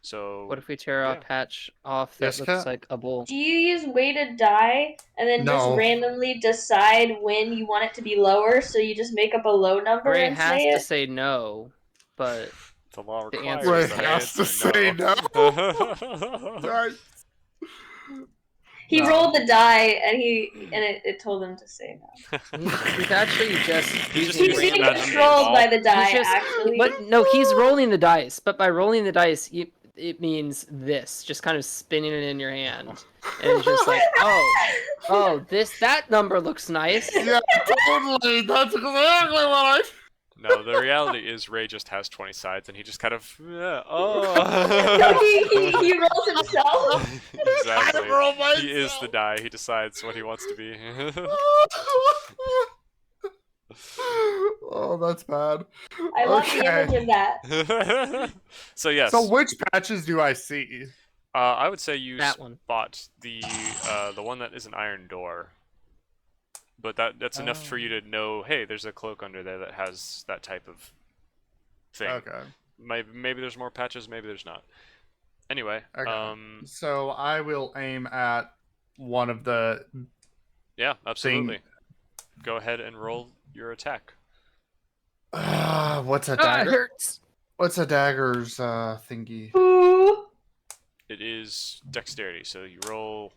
So What if we tear a Yeah. patch off that Yes, looks Kat? like a bull? Do you use weighted die and then just No. randomly decide when you want it to be lower, so you just make up a low number Ray and has say to it? say no, but the law The requires answer Ray is that I has to answer say no. Right. He No. rolled the die and it told him to say no. he's actually just He's just using He's using being random controlled ball. by the die, He's just- actually. But no, he's rolling the dice. But by rolling the dice, it means this, just kind of spinning it in your hand, and it's just like, oh, that number looks nice. Yeah, totally. That's exactly what I. No, the reality is Ray just has 20 sides, and he just kind of No, oh. he rolls himself. Exactly. roll He is myself. the die. He decides what he wants to be. Oh, that's bad. I love the Okay. image of that. So yes, So which patches do I see? I would say you That one. spot the one that is an iron door. But that's enough for you to know. Hey, there's a cloak under there that has that type of thing. Okay. Maybe there's more patches, maybe there's not. Anyway, Okay. So I will aim at one of the yeah, absolutely. Go ahead and roll your attack. What's a Ah, it dagger? hurts. What's a dagger's thingy? Ooh. It is dexterity, so you roll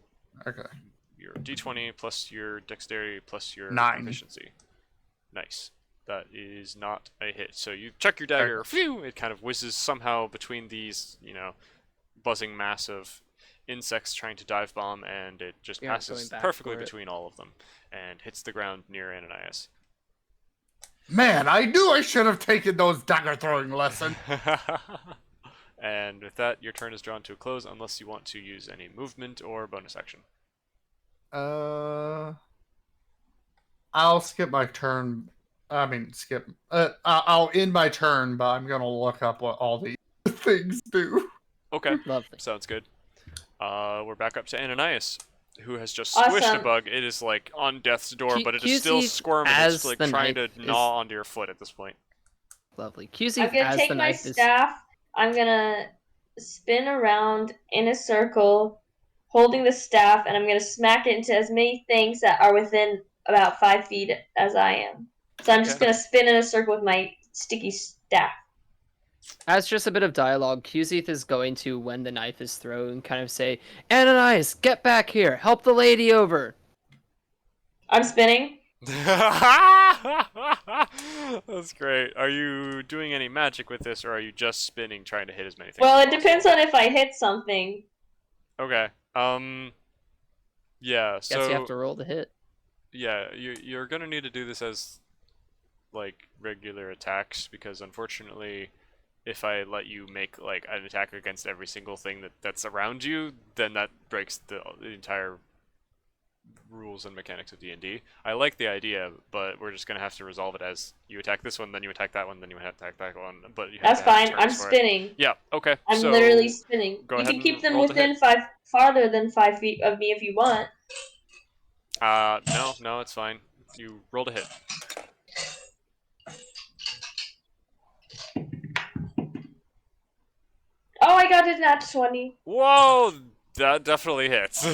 Okay. your d20 plus your dexterity plus your 9. proficiency. Nice. That is not a hit. So you chuck your dagger, phew, it kind of whizzes somehow between these, buzzing mass of insects trying to dive bomb, and it just You aren't passes going back perfectly for it. between all of them and hits the ground near Ananias. Man, I knew I should have taken those dagger throwing lessons. And with that, your turn is drawn to a close unless you want to use any movement or bonus action. I'll skip my turn. I mean, skip. I'll end my turn, but I'm gonna look up what all these things do. Okay, Lovely. sounds good. We're back up to Ananias, who has just squished a Awesome. bug. It is like on death's door, but it is QZ still squirming. It's as like the trying to knife gnaw onto your foot at this point. Lovely. QZ I'm gonna as take the my knife is. staff. I'm gonna spin around in a circle, holding the staff, and I'm gonna smack it into as many things that are within about 5 feet as I am. So I'm just Okay. gonna spin in a circle with my sticky staff. As just a bit of dialogue, Qzith is going to, when the knife is thrown, kind of say, Ananias, get back here! Help the lady over! I'm spinning. That's great. Are you doing any magic with this, or are you just spinning, trying to hit as many things? Well, as it depends on if I hit something. Okay. Yeah. Guess So you have to roll to hit. yeah, you're gonna need to do this as like regular attacks, because unfortunately, if I let you make like an attack against every single thing that's around you, then that breaks the entire rules and mechanics of D&D. I like the idea, but we're just gonna have to resolve it as you attack this one, then you attack that one, then you attack that one. But you have That's to have fine. I'm turns for it. spinning. Yeah. Okay. I'm so literally spinning. go You ahead can keep and them roll to hit. within farther than 5 feet of me if you want. No, it's fine. You roll to hit. Oh, I got a nat 20. Whoa, that definitely hits.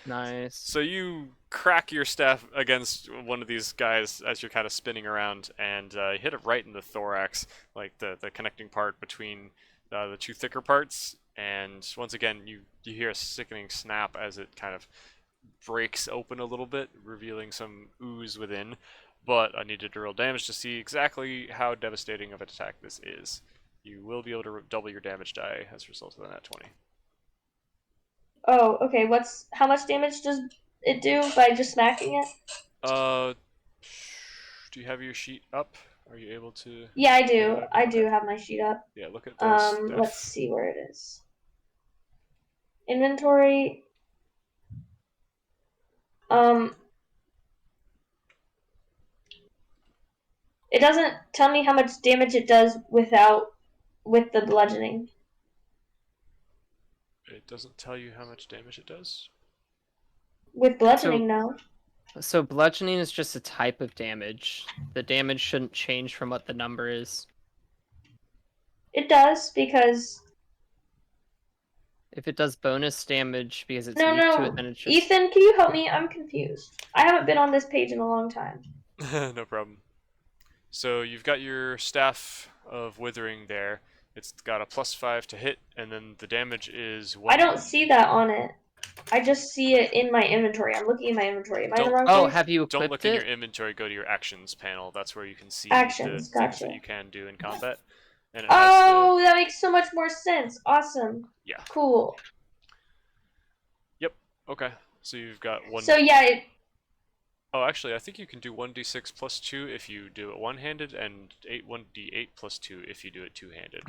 Nice. So you crack your staff against one of these guys as you're kind of spinning around, and you hit it right in the thorax, like the connecting part between the two thicker parts. And once again, you hear a sickening snap as it kind of breaks open a little bit, revealing some ooze within. But I needed to roll damage to see exactly how devastating of an attack this is. You will be able to double your damage die as a result of the nat 20. Oh, okay. How much damage does it do by just smacking it? Do you have your sheet up? Are you able to? Yeah, I do. Yeah, I okay. do have my sheet up. Yeah, look at those. Let's see where it is. Inventory. It doesn't tell me how much damage it does with the bludgeoning. It doesn't tell you how much damage it does. With bludgeoning, no. So bludgeoning is just a type of damage. The damage shouldn't change from what the number is. It does because If it does bonus damage because it's no, weak to no. it, then it's just... Ethan, can you help me? I'm confused. I haven't been on this page in a long time. No problem. So you've got your staff of withering there. It's got a +5 to hit, and then the damage is 1. I don't see that on it. I just see it in my inventory. I'm looking in my inventory. Am I in the wrong Oh, place? have you Don't equipped look in it? your inventory. Go to your actions panel. That's where you can see Actions, the things gotcha. that you can do in combat. And it has Oh, that makes so much more sense. Awesome. Yeah. Cool. Okay. So you've got one. So yeah, Oh, actually, I think you can do 1d6 plus 2 if you do it one-handed, and 1d8 plus 2 if you do it two-handed.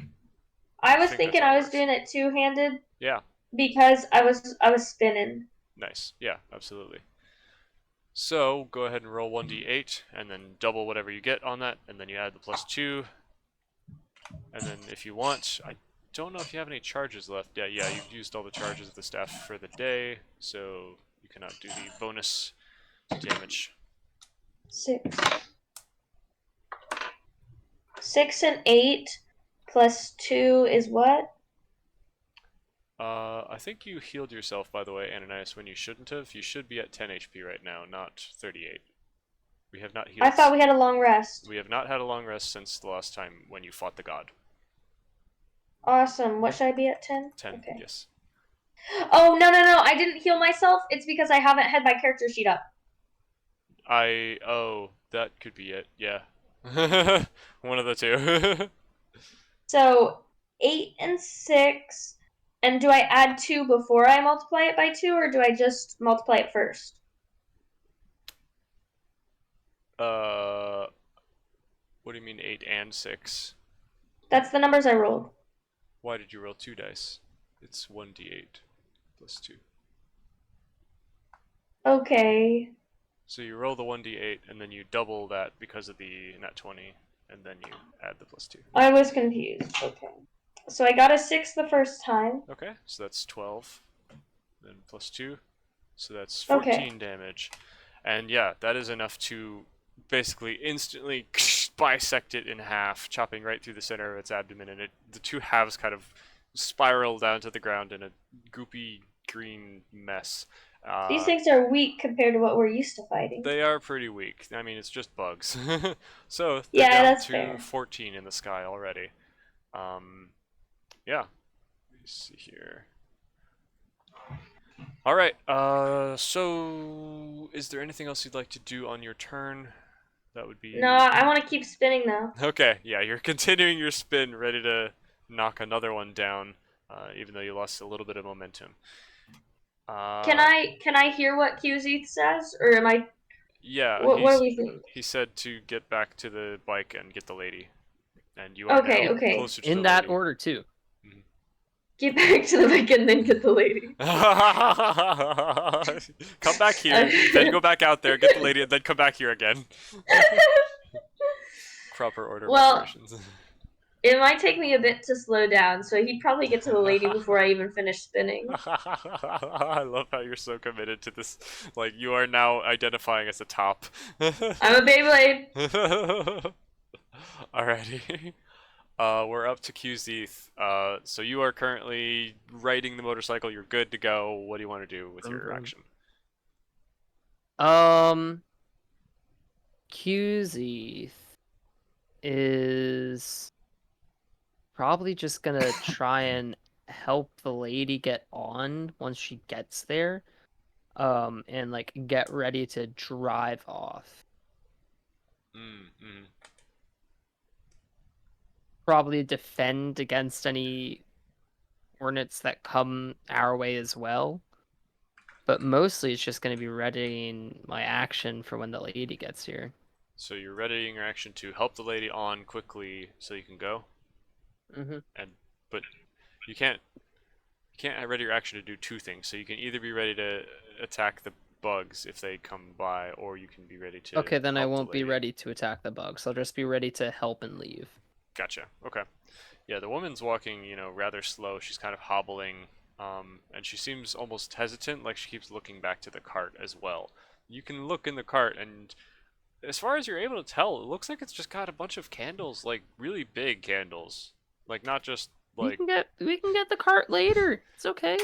I was think thinking that's how I it was works. doing it two-handed Yeah. because I was spinning. Nice. Yeah, absolutely. So go ahead and roll 1d8, and then double whatever you get on that, and then you add the +2. And then if you want, I don't know if you have any charges left. Yeah, you've used all the charges of the staff for the day, so you cannot do the bonus damage. 6. 6 and 8 plus 2 is what? I think you healed yourself, by the way, Ananias, when you shouldn't have. You should be at 10 HP right now, not 38. We have not healed. I thought we had a long rest. We have not had a long rest since the last time when you fought the god. Awesome. What should I be at 10? 10, Okay. yes. Oh, no. I didn't heal myself. It's because I haven't had my character sheet up. Oh, that could be it, yeah. One of the two. So 8 and 6. And do I add 2 before I multiply it by 2, or do I just multiply it first? What do you mean 8 and 6? That's the numbers I rolled. Why did you roll 2 dice? It's 1d8 plus 2. Okay. So you roll the 1d8 and then you double that because of the nat 20, and then you add the plus 2. I was confused. Okay. So I got a 6 the first time. Okay, so that's 12. Then plus 2. So that's 14 Okay. damage. And yeah, that is enough to basically instantly bisect it in half, chopping right through the center of its abdomen, and the two halves kind of spiral down to the ground in a goopy green mess. These things are weak compared to what we're used to fighting. They are pretty weak. I mean, it's just bugs. So they're Yeah, down that's to fair. 14 in the sky already. Yeah. Let me see here. All right. So is there anything else you'd like to do on your turn? That would be. No, I want to keep spinning though. Okay. Yeah, you're continuing your spin, ready to knock another one down, even though you lost a little bit of momentum. Can I hear what QZ says, or am I? Yeah. What do we think? He said to get back to the bike and get the lady, and you are now Okay. closer to In the that lady. order too. Get back to the bike and then get the lady. Come back here, then go back out there, get the lady, and then come back here again. Proper order of Well, operations. It might take me a bit to slow down, so he'd probably get to the lady before I even finish spinning. I love how you're so committed to this. Like, you are now identifying as a top. I'm a Beyblade. Alrighty. We're up to QZ. So you are currently riding the motorcycle. You're good to go. What do you want to do with your action? QZ is probably just gonna try and help the lady get on once she gets there, and like get ready to drive off. Probably defend against any hornets that come our way as well. But mostly it's just going to be readying my action for when the lady gets here. So you're readying your action to help the lady on quickly so you can go? But you can't ready your action to do two things. So you can either be ready to attack the bugs if they come by, or you can be ready to Okay, then I help the won't be lady. ready to attack the bugs. I'll just be ready to help and leave. Gotcha. Okay. Yeah, the woman's walking, rather slow. She's kind of hobbling, and she seems almost hesitant, like she keeps looking back to the cart as well. You can look in the cart, and as far as you're able to tell, it looks like it's just got a bunch of candles, like really big candles, like not just like. We can get the cart later. It's okay.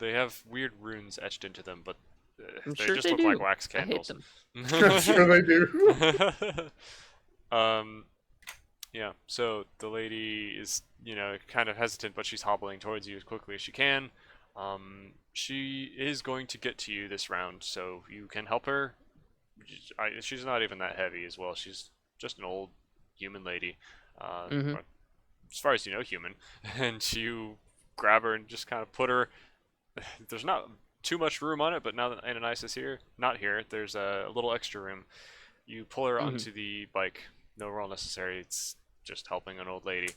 They have weird runes etched into them, but I'm they sure just they look do. like wax I hate candles. them. I'm sure they do. Yeah, so the lady is, kind of hesitant, but she's hobbling towards you as quickly as she can. She is going to get to you this round, so you can help her. She's not even that heavy as well. She's just an old human lady. Or, as far as you know, human. And you grab her and just kind of put her. There's not too much room on it, but now that Ananias is not here, there's a little extra room. You pull her onto the bike. No roll necessary. It's just helping an old lady.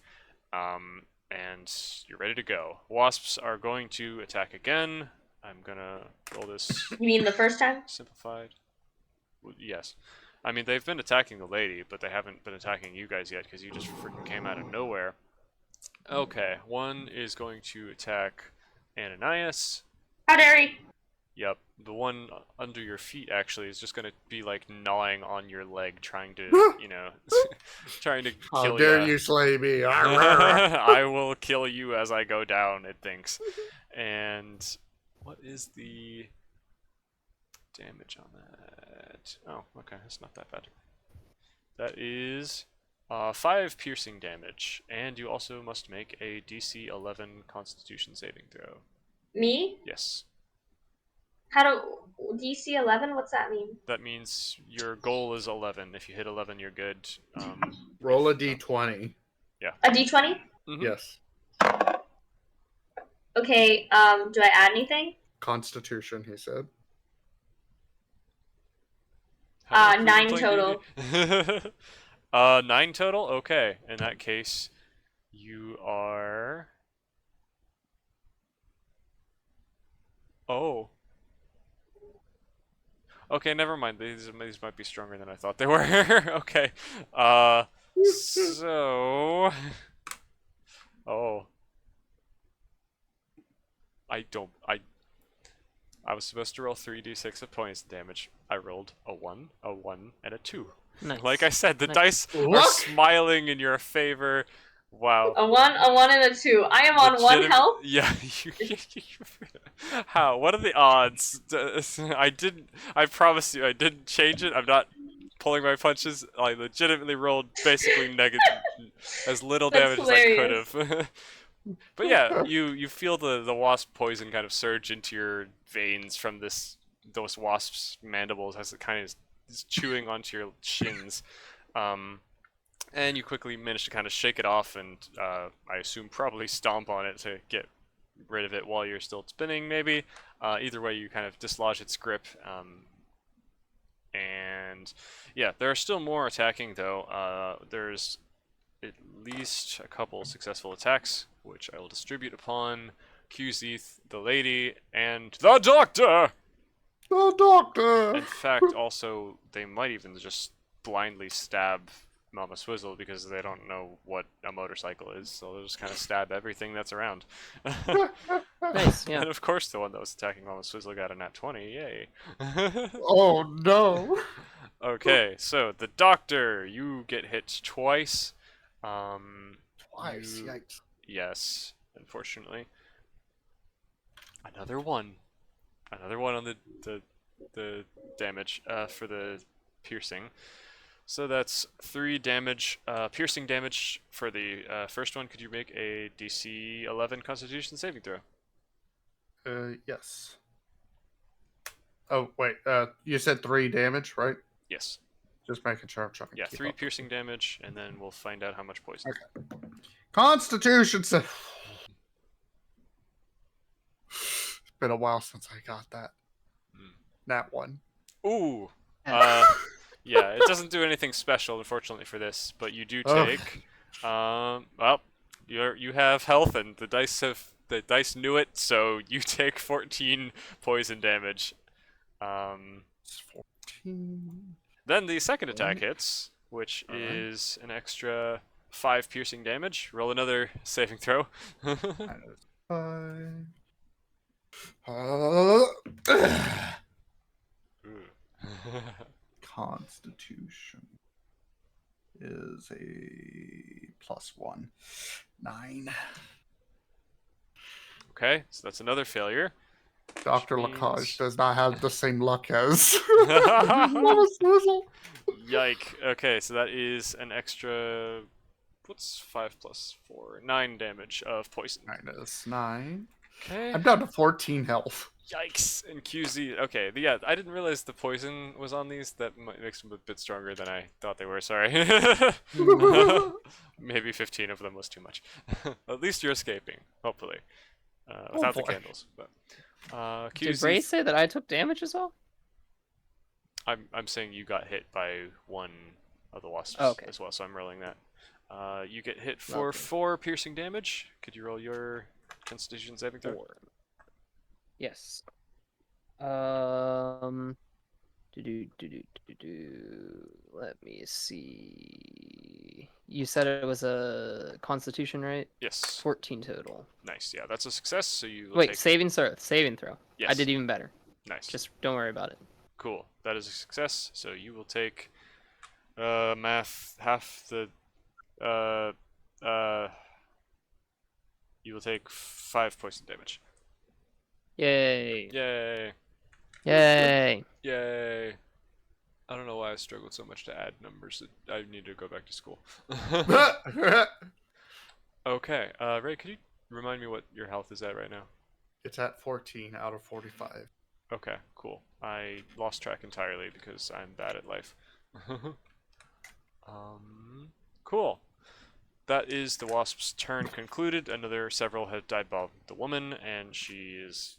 And you're ready to go. Wasps are going to attack again. I'm gonna roll this. You mean the first time? Simplified. Yes. I mean, they've been attacking the lady, but they haven't been attacking you guys yet because you just freaking came out of nowhere. Okay, one is going to attack Ananias. How dare he? Yep, the one under your feet actually is just gonna be like gnawing on your leg, trying to, you know, trying to How kill dare ya. you slay me? I will kill you as I go down, it thinks. And what is the damage on that? Oh, okay, it's not that bad. That is 5 piercing damage, and you also must make a DC 11 Constitution saving throw. Me? Yes. How do DC 11? What's that mean? That means your goal is 11. If you hit 11, you're good. Roll a d20. A D20? Mhm. Yes. Okay. Do I add anything? Constitution, he said. How many 9 people playing total. D&D? 9 total? Okay. In that case, you are... Oh. Okay, never mind. These might be stronger than I thought they were. Okay. So... Oh. I was supposed to roll 3d6 of points damage. I rolled a 1, a 1, and a 2. Nice. Like I said, the Nice. dice are Look! smiling in your favor. Wow. A 1, and a 2. I am on 1 Legitim- health. Yeah. How? What are the odds? I promise you, I didn't change it. I'm not pulling my punches. I legitimately rolled basically negative, as little That's damage as I could hilarious. have. But yeah, you feel the wasp poison kind of surge into your veins from those wasp's mandibles as it kind of is chewing onto your shins. And you quickly manage to kind of shake it off and I assume probably stomp on it to get rid of it while you're still spinning, maybe. Either way, you kind of dislodge its grip. And yeah, there are still more attacking though. There's at least a couple successful attacks, which I will distribute upon Qzeth, the lady, and the doctor! The doctor! In fact, also, they might even just blindly stab Mama Swizzle because they don't know what a motorcycle is, so they'll just kind of stab everything that's around. Nice, yeah. And of course, the one that was attacking Mama Swizzle got a nat 20, yay. Oh no! Okay, so the doctor, you get hit twice. Twice, you- yikes. Yes, unfortunately. Another one on the damage for the piercing. So that's 3 damage, piercing damage for the first one. Could you make a DC 11 Constitution saving throw? Yes. Oh, wait, you said 3 damage, right? Yes. Just making sure I'm trying to Yeah, keep 3 up. piercing damage, and then we'll find out how much poison. Okay. Constitution sa- It's been a while since I got that. Mm. That one. Ooh. Yeah, it doesn't do anything special, unfortunately, for this, but you do Ugh. take. Well, you have health, and the dice knew it, so you take 14 poison damage. It's 14. Then the second attack hits, which Alright. is an extra 5 piercing damage. Roll another saving throw. That is 5. Ooh. Constitution is a +1. 9. Okay, so that's another failure. Dr. Which means- Lacage does not have the same luck as Mama Swizzle. Yike. Okay, so that is an extra. What's 5 plus 4? 9 damage of poison. -9. Okay. I'm down to 14 health. Yikes! And QZ. Okay, yeah, I didn't realize the poison was on these. That makes them a bit stronger than I thought they were. Sorry. Maybe 15 of them was too much. At least you're escaping, hopefully, without the boy. candles. But Did QZ. Bray say that I took damage as well? I'm saying you got hit by one of the wasps Oh, okay. as well, so I'm rolling that. You get hit for Okay. 4 piercing damage. Could you roll your Constitution saving throw? 4. Yes. Let me see. You said it was a Constitution, right? Yes. 14 total. Nice. Yeah, that's a success. So you will Wait, take. saving throw. Saving throw. I Yes. did even better. Nice. Just don't worry about it. Cool. That is a success. So you will take math half the you will take 5 poison damage. Yay! Yay. Yay! Yay. I don't know why I struggled so much to add numbers. I need to go back to school. Okay. Ray, could you remind me what your health is at right now? It's at 14 out of 45. Okay, cool. I lost track entirely because I'm bad at life. Cool. That is the wasp's turn concluded. Another several have died by the woman, and she is,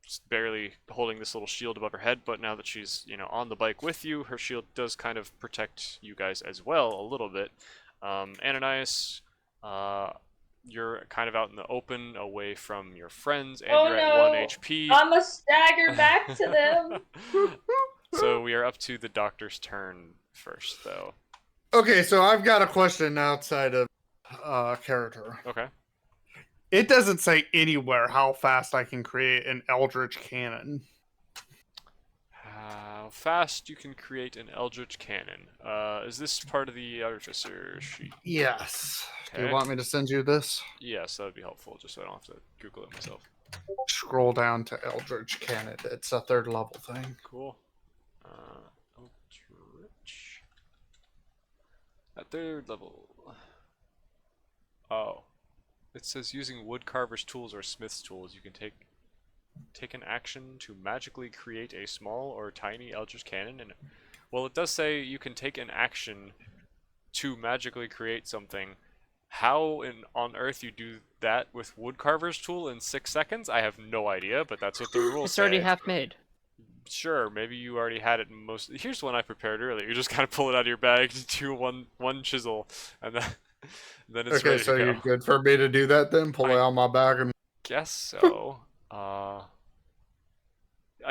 just barely holding this little shield above her head. But now that she's, on the bike with you, her shield does kind of protect you guys as well a little bit. Ananias, you're kind of out in the open, away from your friends, and you're at 1 HP. I'm a stagger back to them. So we are up to the doctor's turn first, though. Okay, so I've got a question outside of character. Okay. It doesn't say anywhere how fast I can create an Eldritch Cannon. How fast you can create an Eldritch Cannon. Is this part of the Artificer sheet? Yes. Do Okay. you want me to send you this? Yes, that would be helpful, just so I don't have to Google it myself. Scroll down to Eldritch Cannon. It's a 3rd level thing. Cool. Eldritch. At 3rd level. Oh. It says using woodcarver's tools or smith's tools, you can take an action to magically create a small or tiny Eldritch Cannon. And well, it does say you can take an action to magically create something. How on earth you do that with woodcarver's tool in 6 seconds? I have no idea, but that's what the rules It's already say. half made. Sure, maybe you already had it in most. Here's one I prepared earlier. You just kind of pull it out of your bag, do one chisel, and then it's Okay, ready so to go. you're good for me to do that then? Pull it out of my bag and... Guess so. I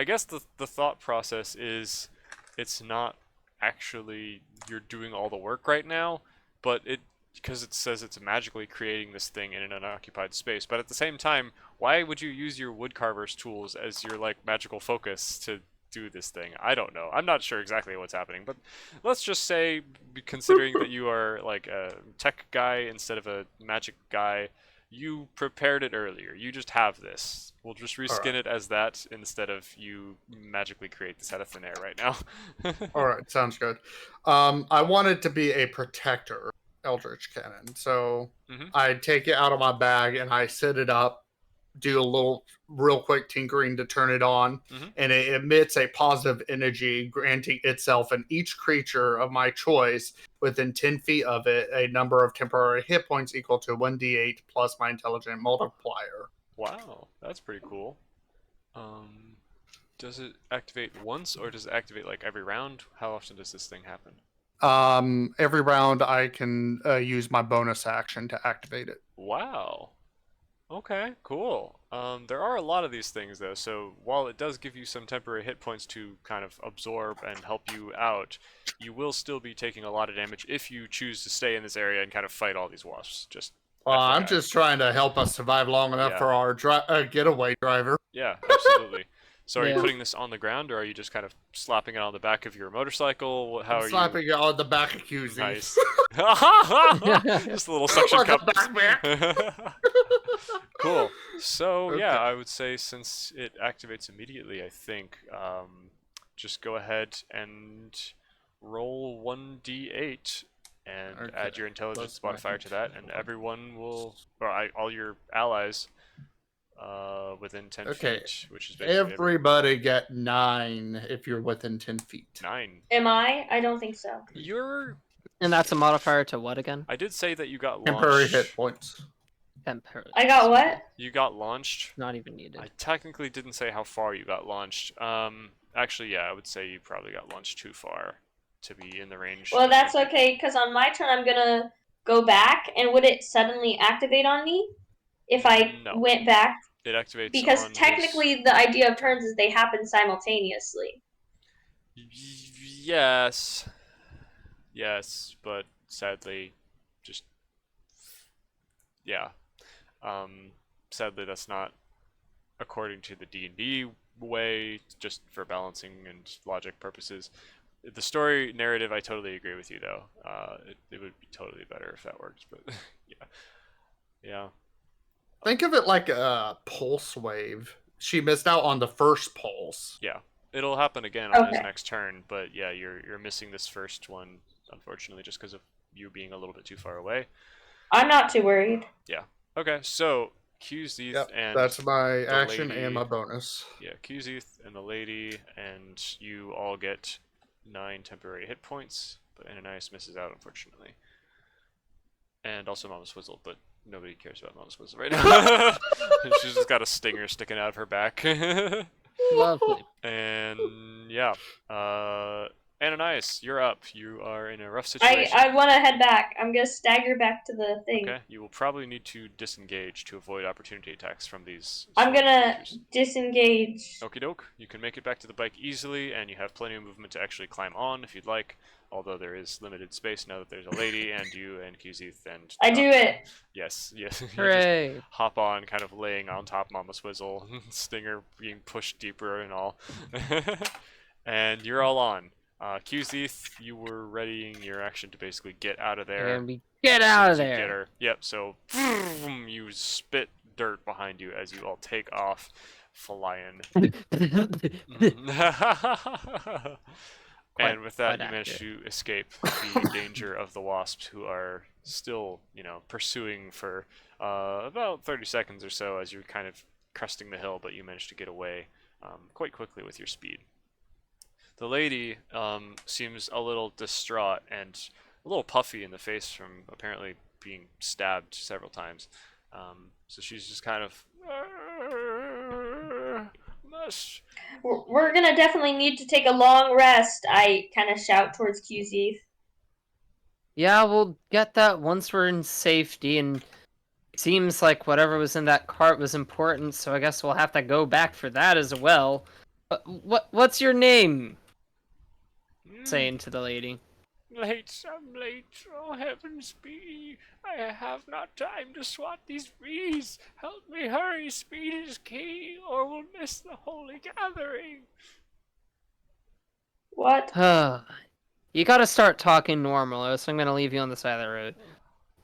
guess the thought process is it's not actually you're doing all the work right now, but because it says it's magically creating this thing in an unoccupied space. But at the same time, why would you use your woodcarver's tools as your magical focus to do this thing? I don't know. I'm not sure exactly what's happening, but let's just say, considering that you are a tech guy instead of a magic guy, you prepared it earlier. You just have this. We'll just reskin it as that instead of you magically create this out of thin air right now. Alright, sounds good. I want it to be a protector Eldritch Cannon. So I take it out of my bag and I set it up, do a little real quick tinkering to turn it on, and it emits a positive energy, granting itself and each creature of my choice within 10 feet of it a number of temporary hit points equal to 1d8 plus my intelligent multiplier. Wow, that's pretty cool. Does it activate once, or does it activate every round? How often does this thing happen? Every round I can use my bonus action to activate it. Wow. Okay, cool. There are a lot of these things though, so while it does give you some temporary hit points to kind of absorb and help you out, you will still be taking a lot of damage if you choose to stay in this area and kind of fight all these wasps. Just I'm FYI. just trying to help us survive long enough for our getaway driver. Yeah, absolutely. So are you Yeah. putting this on the ground, or are you just kind of slapping it on the back of your motorcycle? How are Slapping it on the back of QZ. Nice. Just a little suction Like a cup. backpack. Cool. So Okay. yeah, I would say since it activates immediately, I think just go ahead and roll 1d8 and add your intelligence Plus my modifier to that, and everyone will, all your allies, within 10 feet, which is basically Everybody get 9 if you're within 10 feet. 9. Am I? I don't think so. You're. And that's a modifier to what again? I did say that you got launched. Temporary hit points. Temporary. I got what? You got launched. Not even needed. I technically didn't say how far you got launched. Actually, yeah, I would say you probably got launched too far to be in the range. Well, that's okay, because on my turn I'm gonna go back, and would it suddenly activate on me if I No. went back? It activates Because on technically the idea of turns is they happen simultaneously. Yes. Yes, but sadly, just yeah. Sadly, that's not according to the D&D way, just for balancing and logic purposes. The story narrative, I totally agree with you, though. It would be totally better if that worked, but yeah. Yeah. Think of it like a pulse wave. She missed out on the first pulse. Yeah. It'll happen again on his Okay. next turn, but yeah, you're missing this first one, unfortunately, just because of you being a little bit too far away. I'm not too worried. Okay, so Qzeth Yep, and that's my action lady- and my bonus. yeah, Qzeth and the lady, and you all get 9 temporary hit points, but Ananias misses out, unfortunately. And also Mama Swizzle, but nobody cares about Mama Swizzle right now. She's just got a stinger sticking out of her back. Lovely. And yeah, Ananias, you're up. You are in a rough situation. I want to head back. I'm gonna stagger back to the thing. Okay, you will probably need to disengage to avoid opportunity attacks from these. I'm gonna creatures. disengage. Okie doke. You can make it back to the bike easily, and you have plenty of movement to actually climb on if you'd like. Although there is limited space now that there's a lady and you and Qzeth and. I do it. Yes. You just Hooray. hop on, kind of laying on top Mama Swizzle, Stinger being pushed deeper and all, and you're all on. Qzeth, you were readying your action to basically get out of there. And we get As out soon of as you Get there. her. Yep. So you spit dirt behind you as you all take off, flying. And with that, quite you manage accurate. to escape the danger of the wasps, who are still, pursuing for about 30 seconds or so as you're kind of cresting the hill, but you manage to get away quite quickly with your speed. The lady seems a little distraught and a little puffy in the face from apparently being stabbed several times. So she's just kind of... must... We're gonna definitely need to take a long rest. I kind of shout towards Qzeth. Yeah, we'll get that once we're in safety, and seems like whatever was in that cart was important, so I guess we'll have to go back for that as well. What's your name? Saying to the lady. Late, I'm late. Oh, heavens be. I have not time to swat these bees. Help me hurry, speed is key, or we'll miss the holy gathering. What? You gotta start talking normal, or else I'm gonna leave you on the side of the road.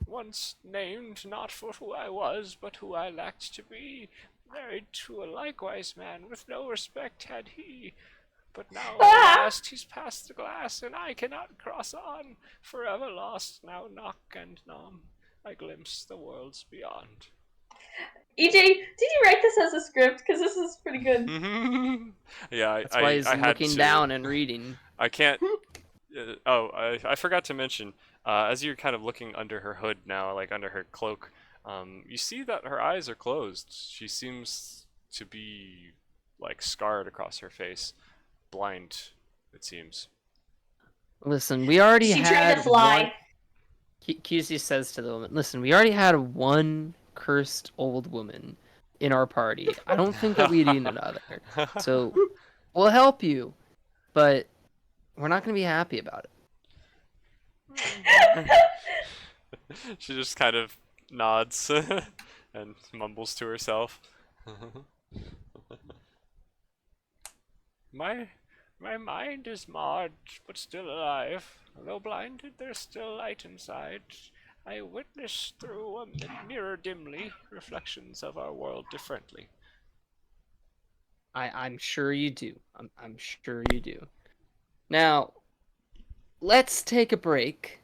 Once named not for who I was, but who I lacked to be, married to a likewise man, with no respect had he. But now at last he's past the glass, and I cannot cross on. Forever lost, now knock and numb, I glimpse the worlds beyond. EJ, did you write this as a script? Because this is pretty good. Yeah, That's why he's I had looking to. down and reading. I can't. I forgot to mention. As you're kind of looking under her hood now, like under her cloak, you see that her eyes are closed. She seems to be like scarred across her face, blind. It seems. Listen, we already She had tried to fly. one... QC says to the woman, listen, we already had one cursed old woman in our party. I don't think that we need another. So, we'll help you, but we're not going to be happy about it. She just kind of nods and mumbles to herself. My mind is marred, but still alive. Though blinded, there's still light inside. I witness through a mirror dimly reflections of our world differently. I'm sure you do. I'm sure you do. Now, let's take a break.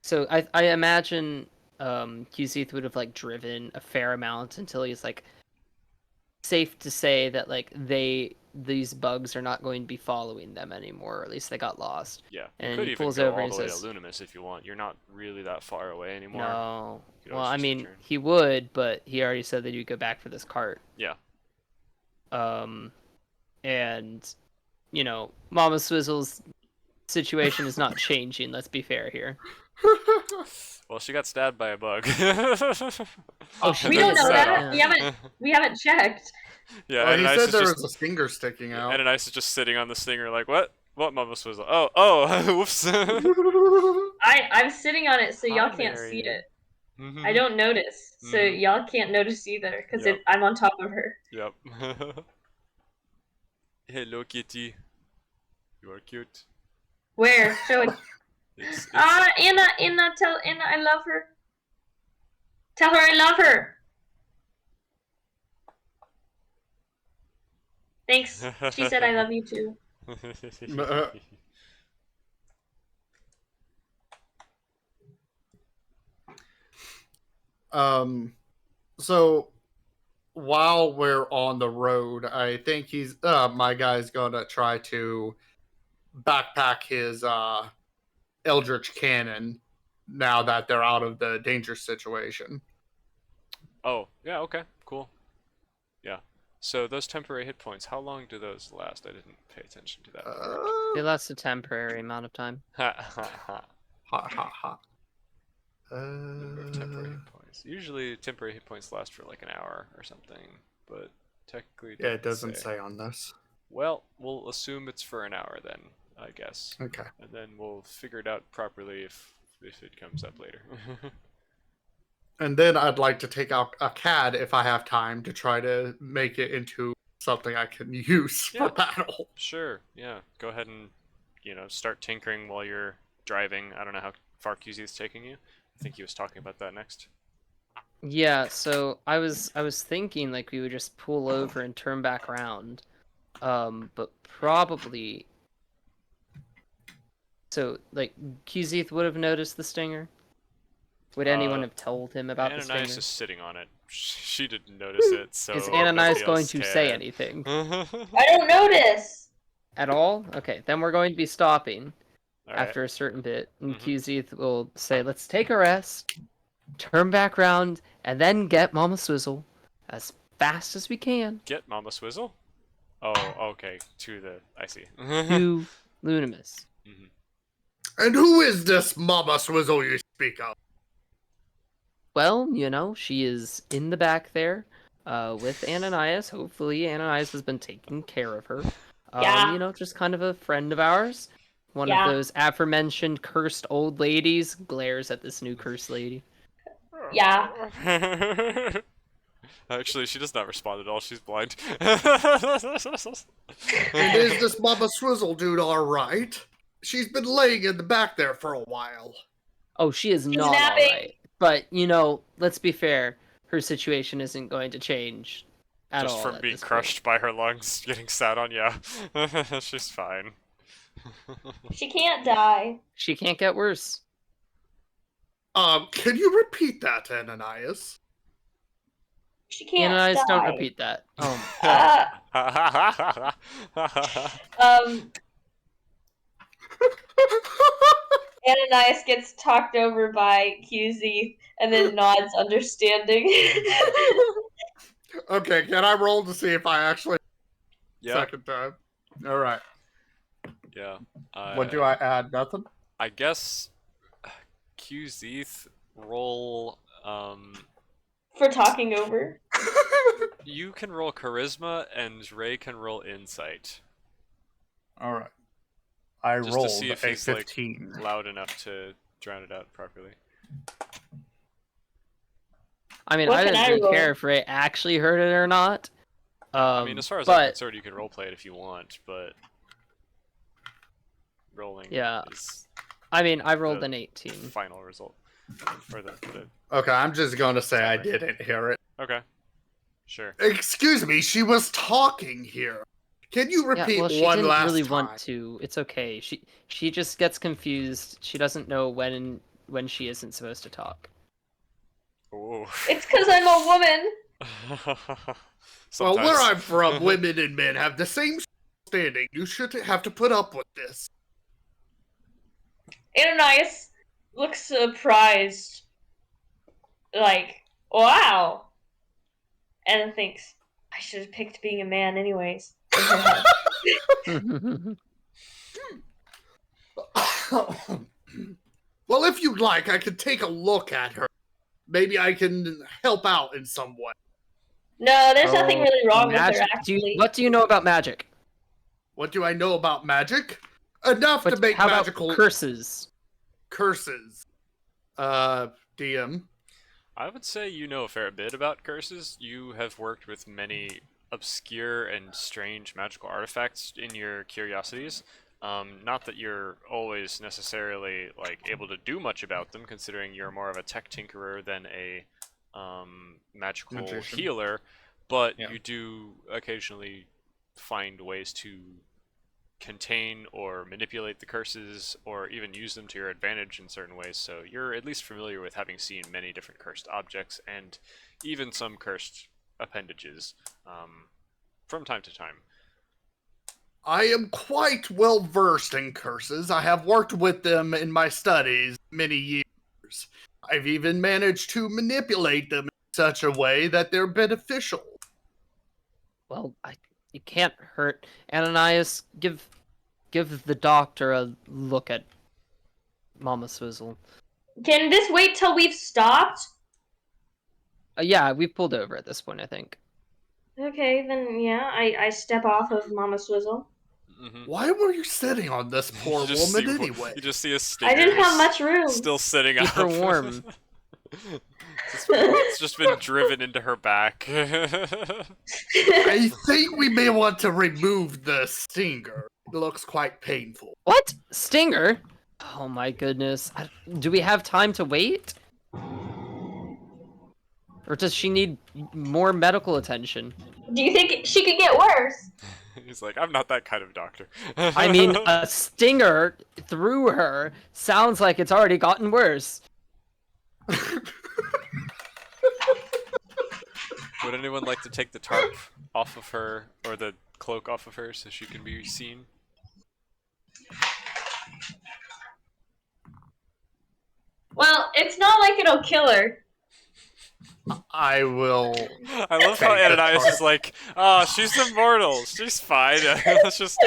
So I imagine Qzeth would have like driven a fair amount until he's like safe to say that like these bugs are not going to be following them anymore, or at least they got lost. Yeah, you And could he even pulls go over all and the way to says- Lunimus if you want. You're not really that far away anymore. No. You could Well, always I just mean, return. he would, but he already said that you'd go back for this cart. Yeah. And Mama Swizzle's situation is not changing. Let's be fair here. Well, she got stabbed by a bug. Oh, she We did don't know say that. that. We haven't checked. Yeah, Well, he Ananias said is there just, was a stinger sticking out. Ananias is just sitting on the stinger like, what? What, Mama Swizzle? Oh, whoops. I'm sitting on it so y'all Hi, can't Mary. see it. I don't notice, so Mhm. y'all can't notice either, because Yep. I'm on top of her. Yep. Hello, kitty. You are cute. Where? Show it. It's Anna, tell Anna I love her. Tell her I love her. Thanks. She said I love you too. So while we're on the road, I think my guy's gonna try to backpack his Eldritch Cannon now that they're out of the danger situation. Oh, yeah, okay, cool. Yeah. So those temporary hit points, how long do those last? I didn't pay attention to that part. They last a temporary amount of time. Ha ha ha. Ha ha ha. Number of temporary hit points. Usually temporary hit points last for like an hour or something, but technically Yeah, it doesn't say on this. Well, we'll assume it's for an hour then, I guess. Okay. And then we'll figure it out properly if it comes up later. And then I'd like to take out a CAD if I have time to try to make it into something I can use Yeah. for battle. Sure, yeah. Go ahead and, start tinkering while you're driving. I don't know how far QZ is taking you. I think he was talking about that next. Yeah, so I was thinking like we would just pull over and turn back around. But probably so like Kuzith would have noticed the stinger. Would anyone have told him about the stinger? Ananias is sitting on it. She didn't notice it, so Is Ananias nobody going else to say cared. anything I don't notice. at all? Okay, then we're going to be stopping All right. after a certain bit, and Mhm. Kuzith will say, "Let's take a rest, turn back round, and then get Mama Swizzle as fast as we can Get Mama Swizzle? Oh, okay. I see. to Lunimus." And who is this Mama Swizzle you speak of? Well, she is in the back there with Ananias. Hopefully, Ananias has been taking care of her. Yeah. Just kind of a friend of ours. One Yeah. of those aforementioned cursed old ladies glares at this new cursed lady. Yeah. Actually, she does not respond at all. She's blind. And is this Mama Swizzle dude alright? She's been laying in the back there for a while. Oh, she is not napping. alright. But, let's be fair. Her situation isn't going to change at Just all. from at being this point. crushed by her lungs, getting sat on, yeah. She's fine. She can't die. She can't get worse. Can you repeat that, Ananias? She can't Ananias, die. don't repeat that. Oh, Ananias gets talked over by QZ and then nods understanding. Okay, can I roll to see if I actually yeah, second time? Alright. yeah. What do I add? Nothing? I guess QZ roll. For talking over. You can roll charisma, and Ray can roll insight. Alright. I Just rolled to see if a he's 15. loud enough to drown it out properly. I mean, What I can didn't I really roll? care if Ray actually heard it or not. I mean, as far as I'm but concerned, you can roleplay it if you want, but rolling Yeah. is I mean, I rolled the an 18. final result. Or the Okay, I'm just going to say I Sorry. didn't hear it. Okay. Sure. Excuse me, she was talking here. Can you Yeah, repeat well, she one didn't last really time? want to. It's okay. She just gets confused. She doesn't know when she isn't supposed to talk. Ooh. It's because I'm a woman. Well, where Sometimes. I'm from, women and men have the same standing. You shouldn't have to put up with this. Ananias looks surprised. Like, wow. And then thinks, I should have picked being a man anyways. In her head. Well, if you'd like, I could take a look at her. Maybe I can help out in some way. No, there's nothing Oh, really wrong with her, magic. actually. What do you know about magic? What do I know about magic? Enough to But make how magical about curses? curses. DM. I would say you know a fair bit about curses. You have worked with many obscure and strange magical artifacts in your curiosities. Not that you're always necessarily like able to do much about them, considering you're more of a tech tinkerer than a magical Magician. healer, but Yeah. you do occasionally find ways to contain or manipulate the curses or even use them to your advantage in certain ways, so you're at least familiar with having seen many different cursed objects and even some cursed appendages from time to time. I am quite well versed in curses. I have worked with them in my studies many years. I've even managed to manipulate them in such a way that they're beneficial. Well, it can't hurt. Ananias, give the doctor a look at Mama Swizzle. Can this wait till we've stopped? Yeah, we've pulled over at this point, I think. Okay, then yeah, I step off of Mama Swizzle. Mm-hmm. Why were you sitting on this poor woman anyway? You just see a stinger. I didn't have much room. Still sitting Keep up. her warm. It's just been driven into her back. I think we may want to remove the stinger. It looks quite painful. What? Stinger? Oh my goodness. Do we have time to wait? Or does she need more medical attention? Do you think she could get worse? He's like, I'm not that kind of doctor. I mean, a stinger through her sounds like it's already gotten worse. Would anyone like to take the tarp off of her, or the cloak off of her, so she can be seen? Well, it's not like it'll kill her. I will. I love how Take the Ananias tarp. is like, oh, she's immortal. She's fine. Let's just,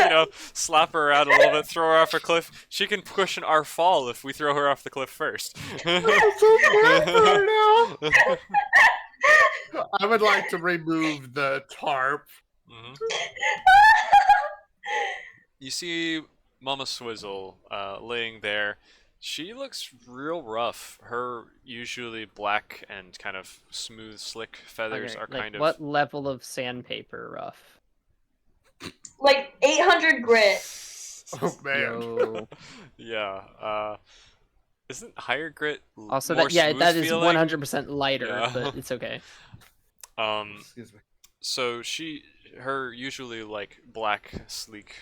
slap her around a little bit, throw her off a cliff. She can cushion our fall if we throw her off the cliff first. I would like to remove the tarp. Mhm. You see Mama Swizzle laying there. She looks real rough. Her usually black and kind of smooth, slick feathers Okay, are like, kind of... what level of sandpaper rough? Like 800 grit. Oh man. Yo. Yeah. Isn't higher grit Also, more that smooth is feeling? 100% lighter, Yeah. but it's okay. Excuse me. So her usually like black, sleek,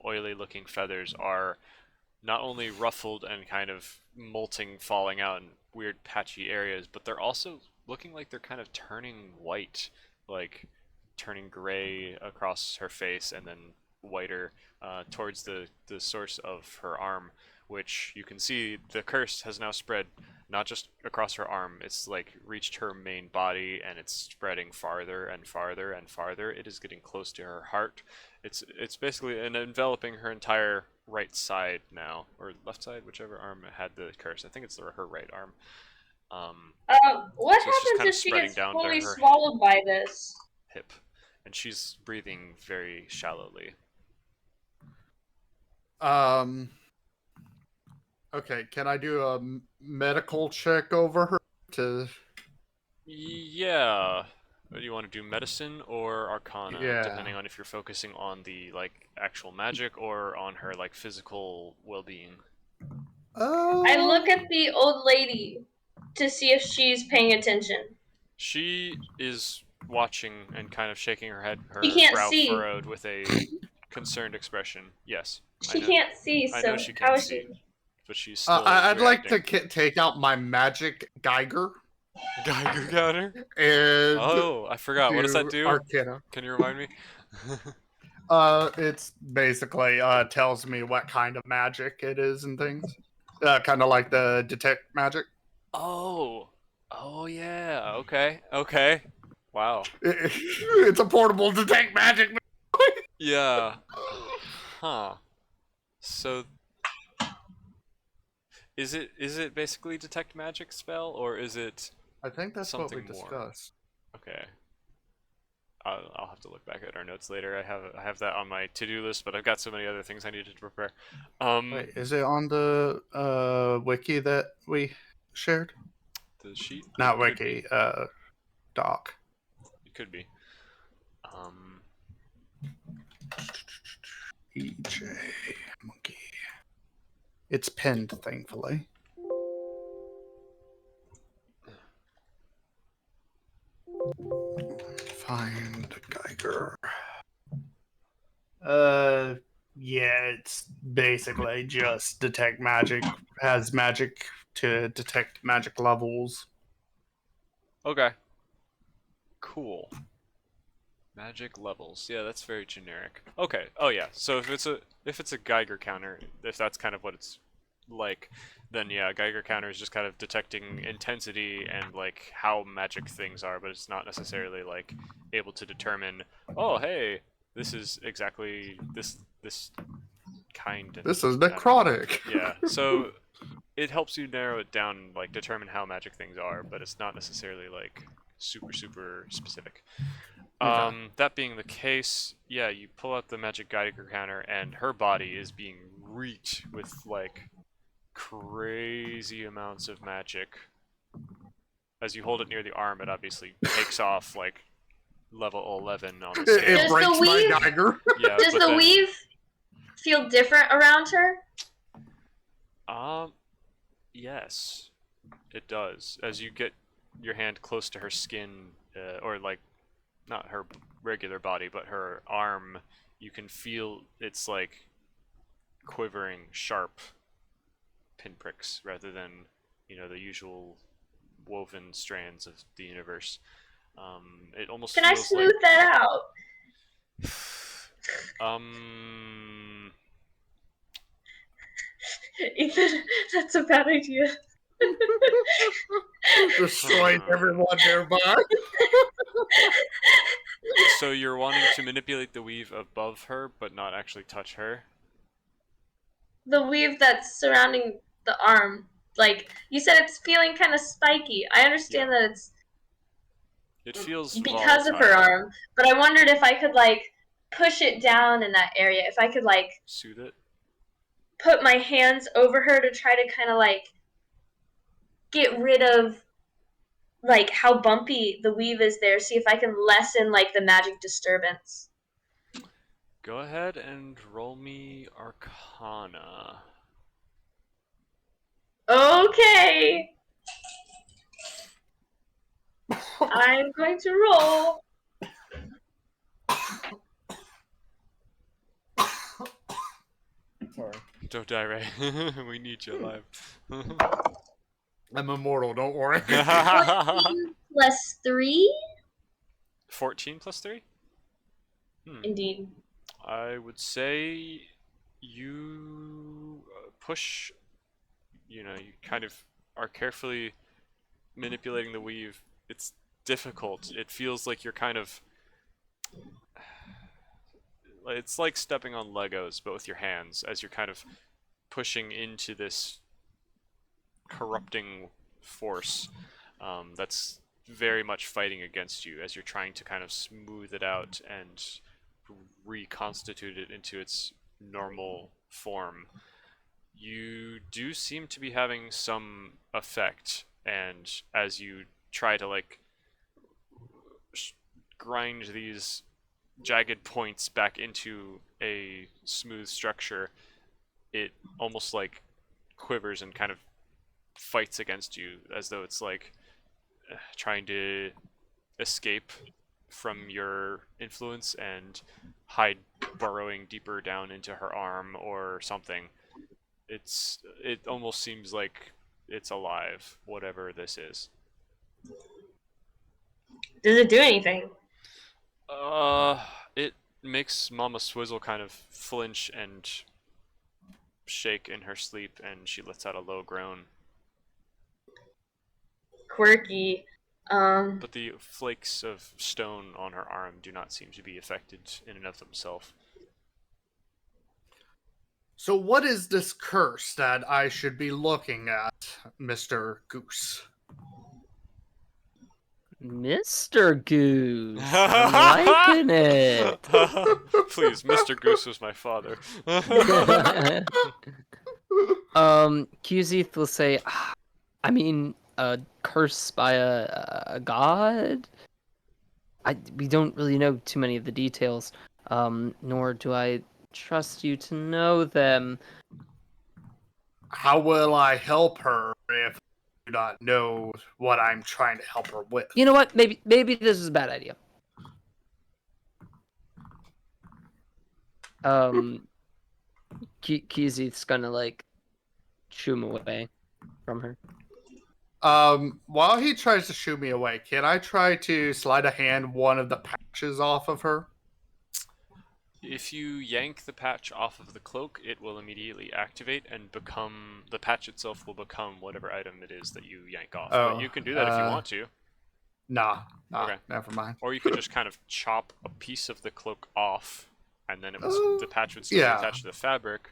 oily looking feathers are not only ruffled and kind of molting, falling out in weird patchy areas, but they're also looking like they're kind of turning white, like turning gray across her face and then whiter towards the source of her arm, which you can see the curse has now spread not just across her arm, it's like reached her main body and it's spreading farther and farther and farther. It is getting close to her heart. It's basically enveloping her entire right side now, or left side, whichever arm had the curse. I think it's her right arm. What So it's just happens kind if of she spreading gets down to fully her swallowed by this? hip, and she's breathing very shallowly. Okay, can I do a medical check over her to? Yeah. Do you want to do medicine or arcana, Yeah. depending on if you're focusing on the like actual magic or on her like physical well-being? I look at the old lady to see if she's paying attention. She is watching and kind of shaking her head, her She can't brow see. furrowed with a concerned expression. Yes, She know. can't see, so I know she how can't is see, she? but she's still. I'd like to reacting. take out my magic Geiger Geiger counter. and Oh, I forgot. What does that do? Arcana. Can you remind me? It's basically tells me what kind of magic it is and things. Kind of like the detect magic. Oh yeah. Okay. Wow. It's a portable detect magic. Yeah. Huh. So is it basically detect magic spell, or is it I think that's what we something more? discussed. okay? I'll have to look back at our notes later. I have that on my to-do list, but I've got so many other things I needed to prepare. Wait, is it on the wiki that we shared? The sheet? Not Could be. wiki. Doc. It could be. EJ monkey. It's pinned, thankfully. Find Geiger. Yeah, it's basically just detect magic. Has magic to detect magic levels. Okay. Cool. Magic levels. Yeah, that's very generic. Okay. Oh yeah. So if it's a Geiger counter, if that's kind of what it's like, then yeah, Geiger counter is just kind of detecting intensity and like how magic things are, but it's not necessarily like able to determine, oh hey, this is exactly this kind. And This is necrotic. yeah. So it helps you narrow it down, like determine how magic things are, but it's not necessarily like super specific. Okay. That being the case, yeah, you pull out the magic Geiger counter, and her body is being reeked with like crazy amounts of magic. As you hold it near the arm, it obviously takes off like level 11 on the scale. It Does breaks the my weave- Geiger. Yeah, Does but the then, weave feel different around her? Yes, it does. As you get your hand close to her skin, or like, not her regular body, but her arm, you can feel it's like quivering, sharp pinpricks rather than, you know, the usual woven strands of the universe. It almost Can I feels smooth that out? like, Ethan, that's a bad idea. Destroys everyone nearby. so you're wanting to manipulate the weave above her, but not actually touch her? The weave that's surrounding the arm. Like, you said it's feeling kind of spiky. I understand that it's It feels because of her volatile. arm, but I wondered if I could, like, push it down in that area. If I could, like, Soothe it? put my hands over her to try to kind of, like, get rid of, like, how bumpy the weave is there. See if I can lessen, like, the magic disturbance. Go ahead and roll me Arcana. Okay. I'm going to roll. Sorry. Don't die, Ray. We need you alive. I'm immortal, don't worry. 14 plus 3? 14 plus 3? Indeed. I would say you push, you know, you kind of are carefully manipulating the weave. It's difficult. It feels like you're kind of... It's like stepping on Legos, but with your hands, as you're kind of pushing into this corrupting force that's very much fighting against you as you're trying to kind of smooth it out and reconstitute it into its normal form. You do seem to be having some effect, and as you try to like grind these jagged points back into a smooth structure, it almost like quivers and kind of fights against you as though it's like trying to escape from your influence and hide, burrowing deeper down into her arm or something. It almost seems like it's alive, whatever this is. Does it do anything? It makes Mama Swizzle kind of flinch and shake in her sleep, and she lets out a low groan. Quirky. But the flakes of stone on her arm do not seem to be affected in and of themselves. So what is this curse that I should be looking at, Mr. Goose? Mr. Goose. I'm liking it. Please, Mr. Goose was my father. Kuzith will say, I mean, a curse by a god. We don't really know too many of the details, nor do I trust you to know them. How will I help her if I do not know what I'm trying to help her with? You know what? Maybe this is a bad idea. Kizith's gonna like shoo him away from her. While he tries to shoo me away, can I try to sleight of hand one of the patches off of her? If you yank the patch off of the cloak, it will immediately activate and become... the patch itself will become whatever item it is that you yank off. But you can do that if you want to. Nah, Okay. Never mind. Or you could just kind of chop a piece of the cloak off, and then the patch would still be attached to the fabric.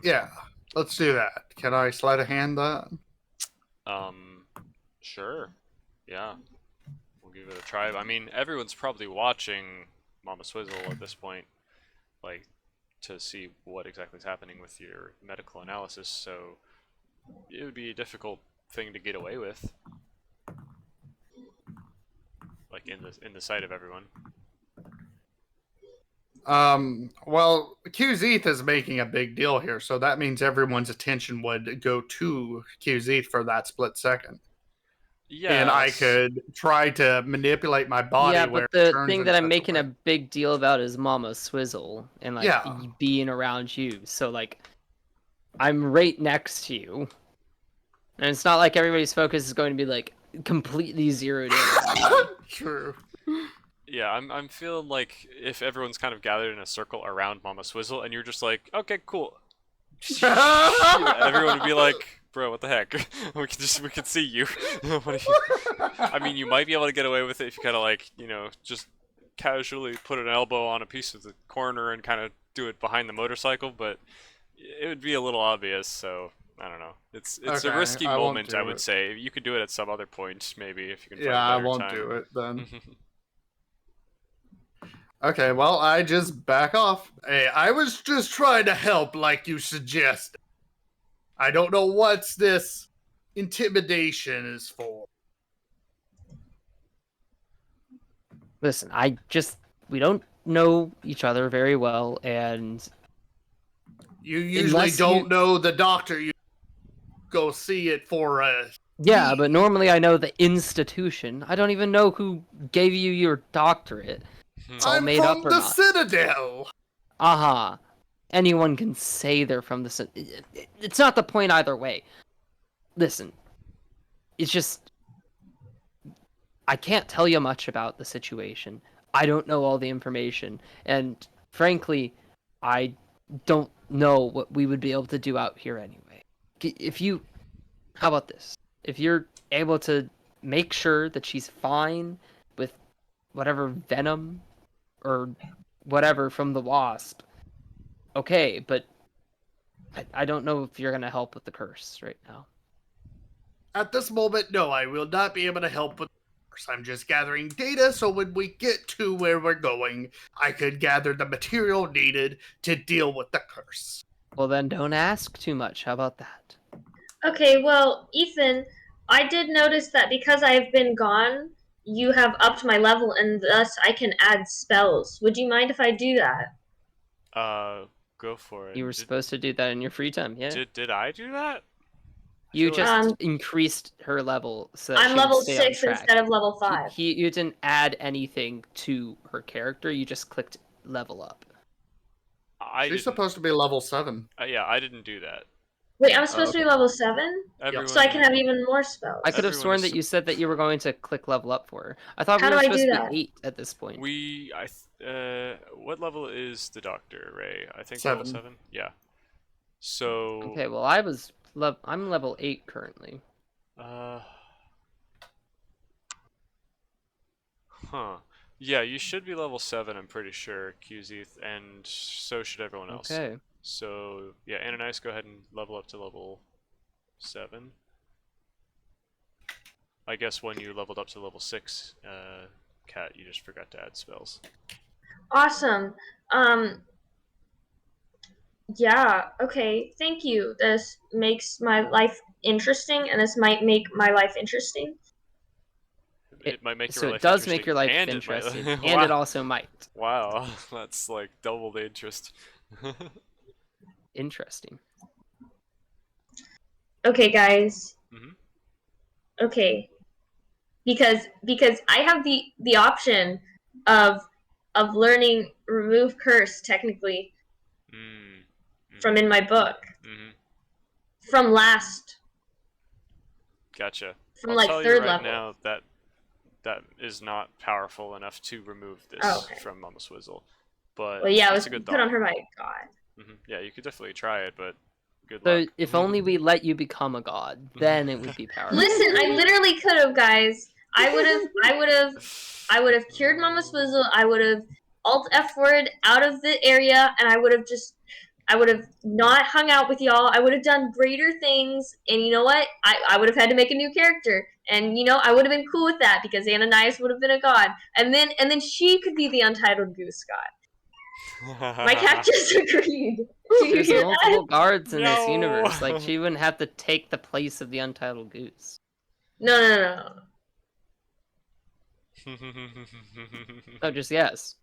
Yeah, let's do that. Can I sleight of hand that? Sure. Yeah. We'll give it a try. I mean, everyone's probably watching Mama Swizzle at this point, like, to see what exactly is happening with your medical analysis, so it would be a difficult thing to get away with. Like, in the sight of everyone. Well, QZeth is making a big deal here, so that means everyone's attention would go to QZeth for that split second. Yeah. And I could try to manipulate my body. Yeah, where but it the turns thing in that I'm such making way. a big deal about is Mama Swizzle and like being around you. So like, I'm right next to you, and it's not like everybody's focus is going to be like completely zeroed in. True. Yeah, I'm feeling like if everyone's kind of gathered in a circle around Mama Swizzle, and you're just like, okay, cool. Everyone would be like, bro, what the heck? we can see you. I mean, you might be able to get away with it if you kind of like, just casually put an elbow on a piece of the corner and kind of do it behind the motorcycle, but it would be a little obvious, so I don't know. It's Okay, a risky moment, I would it. say. You could do it at some other point, maybe, if you can find Yeah, a I better won't time. do it then. Okay, well, I just back off. Hey, I was just trying to help like you suggested. I don't know what's this intimidation is for. Listen, we don't know each other very well, and You usually don't know the doctor. You go see it for a... Yeah, but normally I know the institution. I don't even know who gave you your doctorate. It's all made up or I'm from the not. Citadel. Anyone can say they're from the... It's not the point either way. Listen, it's just... I can't tell you much about the situation. I don't know all the information. And frankly, I don't know what we would be able to do out here anyway. How about this? If you're able to make sure that she's fine with whatever venom or whatever from the wasp, okay, but I don't know if you're going to help with the curse right now. At this moment, no, I will not be able to help with the curse. I'm just gathering data, so when we get to where we're going, I could gather the material needed to deal with the curse. Well, then don't ask too much. How about that? Okay, well, Ethan, I did notice that because I've been gone, you have upped my level, and thus I can add spells. Would you mind if I do that? Go for it. You were supposed to do that in your free time, yeah? Did I do that? You just increased her level, so that I'm level 6 instead of level 5. You didn't add anything to her character. You just clicked level up. She's supposed to be level 7. Yeah, I didn't do that. Wait, I'm supposed to be level 7? So I can have even more spells. I could have sworn that you said that you were going to click level up for her. I thought How we were do I supposed do to that? be 8 at this point. What level is the doctor, Ray? I think 7. level 7? Yeah. So... Okay, well, I'm level 8 currently. Yeah, you should be level 7, I'm pretty sure, QZeth, and so should everyone else. Okay. So, yeah, Ananias, go ahead and level up to level 7. I guess when you leveled up to level 6, Kat, you just forgot to add spells. Awesome. Yeah, okay, thank you. This makes my life interesting, and this might make my life interesting. It might make your So life it does make your life and interesting, it might... and it also might. Wow, that's like double the interest. Interesting. Okay, guys. Mhm. Okay. Because I have the option of learning remove curse technically from in my book from Gotcha. from I'll like tell you third right level. now that that is not powerful enough to remove this Okay. from Mama Swizzle. But Well, yeah, it it's was a good put thought. on her by God. Yeah, you could definitely try it, but good So luck. if only we let you become a god, then it would be powerful. Listen, I literally could have, guys. I would have cured Mama Swizzle. I would have alt F word out of the area, and I would have not hung out with y'all. I would have done greater things, and you know what? I would have had to make a new character, and I would have been cool with that because Ananias would have been a god, and then she could be the untitled goose god. My cat just agreed. Do you There's hear multiple that? guards in this No. universe. Like, she wouldn't have to take the place of the Untitled Goose. No. Oh, just yes.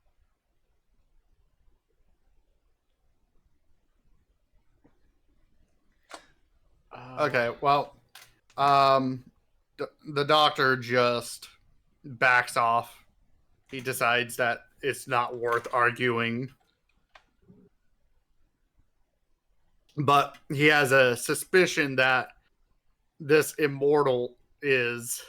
Okay, well, the doctor just backs off. He decides that it's not worth arguing. But he has a suspicion that this immortal is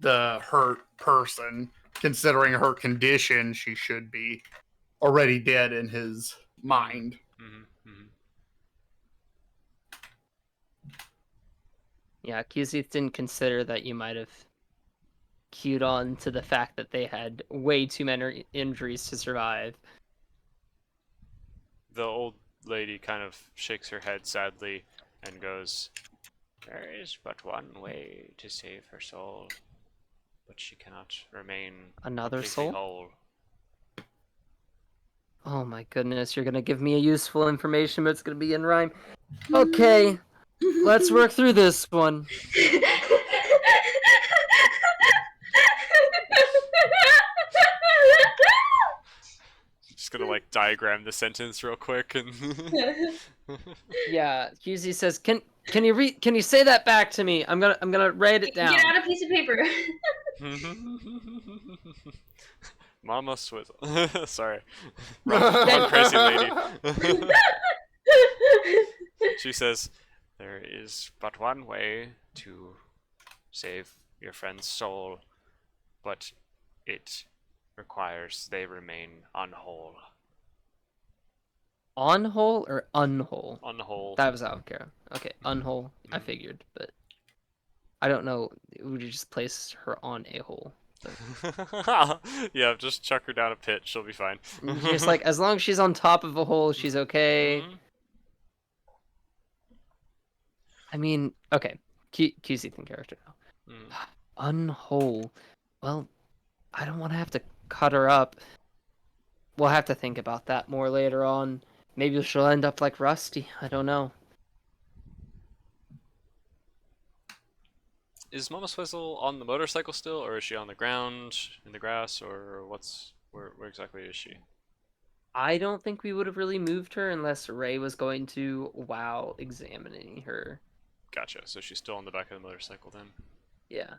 the hurt person. Considering her condition, she should be already dead in his mind. Yeah, Cusieth didn't consider that you might have queued on to the fact that they had way too many injuries to survive. The old lady kind of shakes her head sadly and goes, "There is but one way to save her soul, but she cannot remain Another completely soul? whole." Oh my goodness, you're gonna give me a useful information, but it's gonna be in rhyme. Okay, let's work through this one. Just gonna like diagram the sentence real quick and Yeah, QZ says, "Can you say that back to me? I'm gonna write it down." Get out a piece of paper. Mama Swizzle. Sorry. Wrong crazy lady. She says, "There is but one way to save your friend's soul, but it requires they remain unwhole." On whole or unwhole? Unwhole. That was out of care. Okay, unwhole. I figured, but I don't know. Would you just place her on a hole? Yeah, just chuck her down a pit. She'll be fine. Just like, as long as she's on top of a hole, she's okay. I mean, okay. QC character now. Unwhole. Well, I don't want to have to cut her up. We'll have to think about that more later on. Maybe she'll end up like Rusty. I don't know. Is Mama Swizzle on the motorcycle still, or is she on the ground, in the grass, or where exactly is she? I don't think we would have really moved her unless Ray was going to while examining her. Gotcha. So she's still on the back of the motorcycle then? Yeah.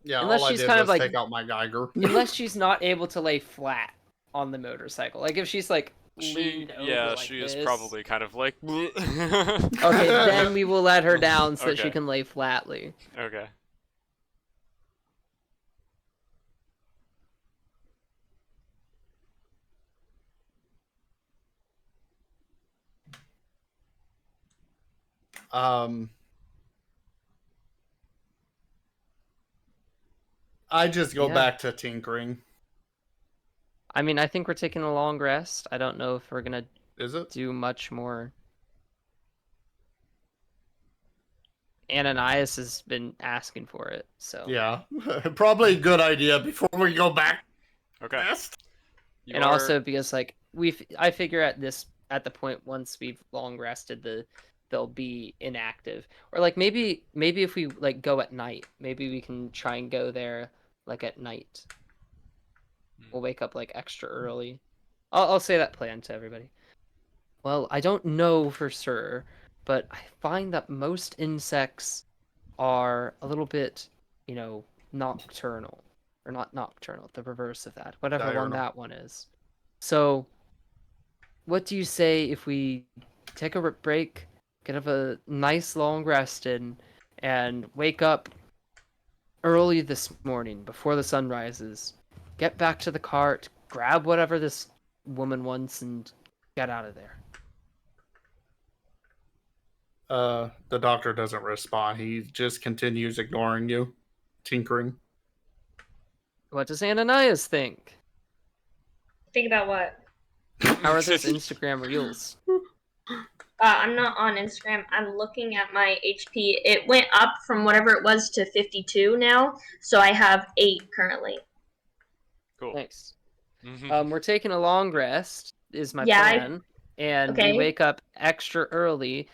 Yeah, Unless all she's I did kind was of like- take out my Geiger. Unless she's not able to lay flat on the motorcycle. Like if she's like leaned over like she this. is probably kind of like. Okay, then we will let her down so that she Okay. can lay flatly. Okay. I just go Yeah. back to tinkering. I mean, I think we're taking a long rest. I don't know if we're gonna Is it? do much more. Ananias has been asking for it, so. Yeah, probably a good idea before we go back. Okay. Rest. And You are- also because like I figure at the point once we've long rested, the they'll be inactive. Or like maybe if we like go at night, maybe we can try and go there like at night. We'll wake up like extra early. I'll say that plan to everybody. Well, I don't know for sure, but I find that most insects are a little bit, nocturnal. Or not nocturnal, the reverse of that. Whatever one Diurnal. that one is. So, what do you say if we take a break, get a nice long rest in, and wake up early this morning before the sun rises, get back to the cart, grab whatever this woman wants, and get out of there. The doctor doesn't respond. He just continues ignoring you, tinkering. What does Ananias think? Think about what? How are those Instagram reels? I'm not on Instagram. I'm looking at my HP. It went up from whatever it was to 52 now, so I have 8 currently. Cool. Nice. Mhm. We're taking a long rest, is my Yeah, plan, and okay. we wake up extra early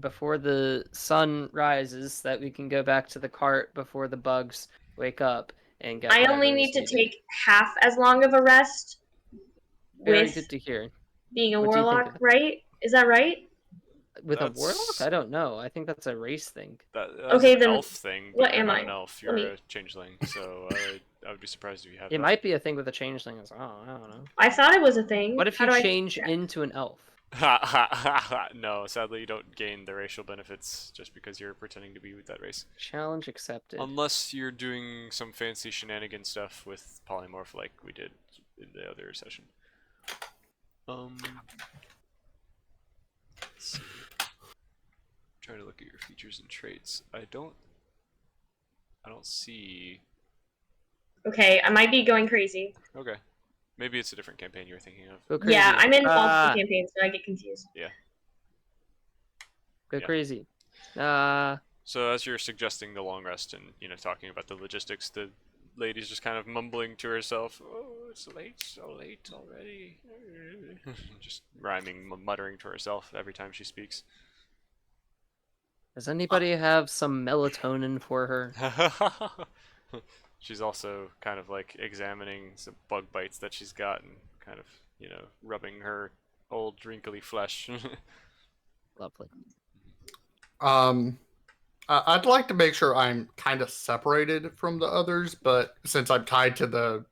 before the sun rises, so that we can go back to the cart before the bugs wake up and get. I only whatever need is to needed. take half as long of a rest Very with good to hear. being a What do you think warlock, of it? right? Is that right? With a That's- warlock? I don't know. I think that's a race thing. That's Okay, an then elf thing, but what you're am not I? an elf. Let You're me- a changeling, so I would be surprised if you have It that. might be a thing with a changeling as well. I don't know. I thought it was a thing. What if How you do I- change into an elf? No, sadly you don't gain the racial benefits just because you're pretending to be with that race. Challenge accepted. Unless you're doing some fancy shenanigan stuff with polymorph like we did in the other session. Let's see. Try to look at your features and traits. I don't see. Okay, I might be going crazy. Okay. Maybe it's a different campaign you were thinking of. Go crazy. Yeah, I'm in Ah, multiple campaigns, so I get confused. Go Yeah. crazy. So as you're suggesting the long rest and talking about the logistics, the lady's just kind of mumbling to herself, "Oh, it's late, so late already." Just rhyming, muttering to herself every time she speaks. Does anybody have some melatonin for her? She's also kind of like examining some bug bites that she's got and kind of, rubbing her old wrinkly flesh. Lovely. I'd like to make sure I'm kind of separated from the others, but since I'm tied to the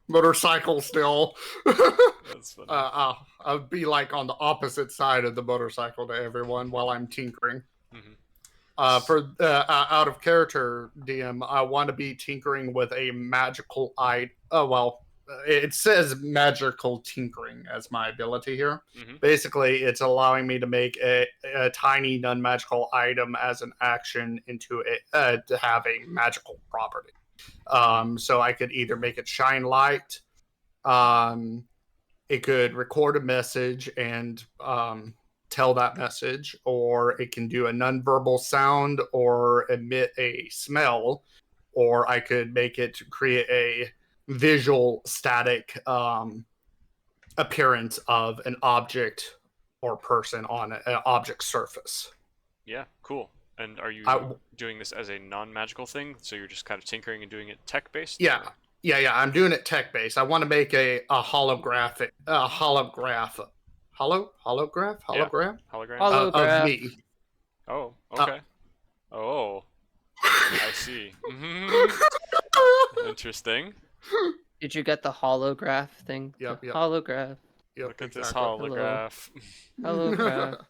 motorcycle still, That's funny. I'll be like on the opposite side of the motorcycle to everyone while I'm tinkering. Mhm. For out of character DM, I want to be tinkering with a magical eye. Oh well, it says magical tinkering as my ability here. Mhm. Basically, it's allowing me to make a tiny non-magical item as an action into to have a magical property. So I could either make it shine light. It could record a message and tell that message, or it can do a nonverbal sound or emit a smell, or I could make it create a visual static appearance of an object or person on an object surface. Yeah, cool. And are you I- doing this as a non-magical thing? So you're just kind of tinkering and doing it tech-based? Yeah. or- Yeah, I'm doing it tech based. I want to make a holograph Hologram? Holograph. of me. Oh, okay. Oh, I see. Interesting. Did you get the holograph thing? Yep, The yep. Holograph. Yep, Look at this exactly. holograph. Holograph.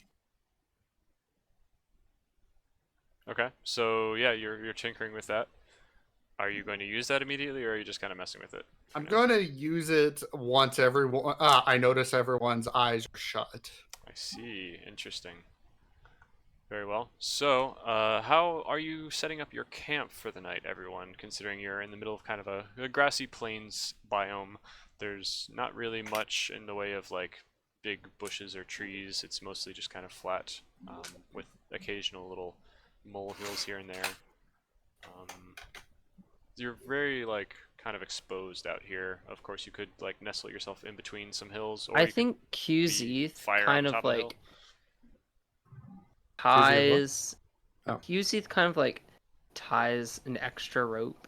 Okay, so yeah, you're tinkering with that. Are you going to use that immediately, or are you just kind of messing with it? for I'm now? going to use it once everyone. I notice everyone's eyes are shut. I see. Interesting. Very well. So, how are you setting up your camp for the night, everyone? Considering you're in the middle of kind of a grassy plains biome, there's not really much in the way of like big bushes or trees. It's mostly just kind of flat, with occasional little molehills here and there. You're very like kind of exposed out here. Of course, you could like nestle yourself in between some hills, or I you could think be QZ fire on kind top of of a hill. like ties. Oh. He usually kind of like ties an extra rope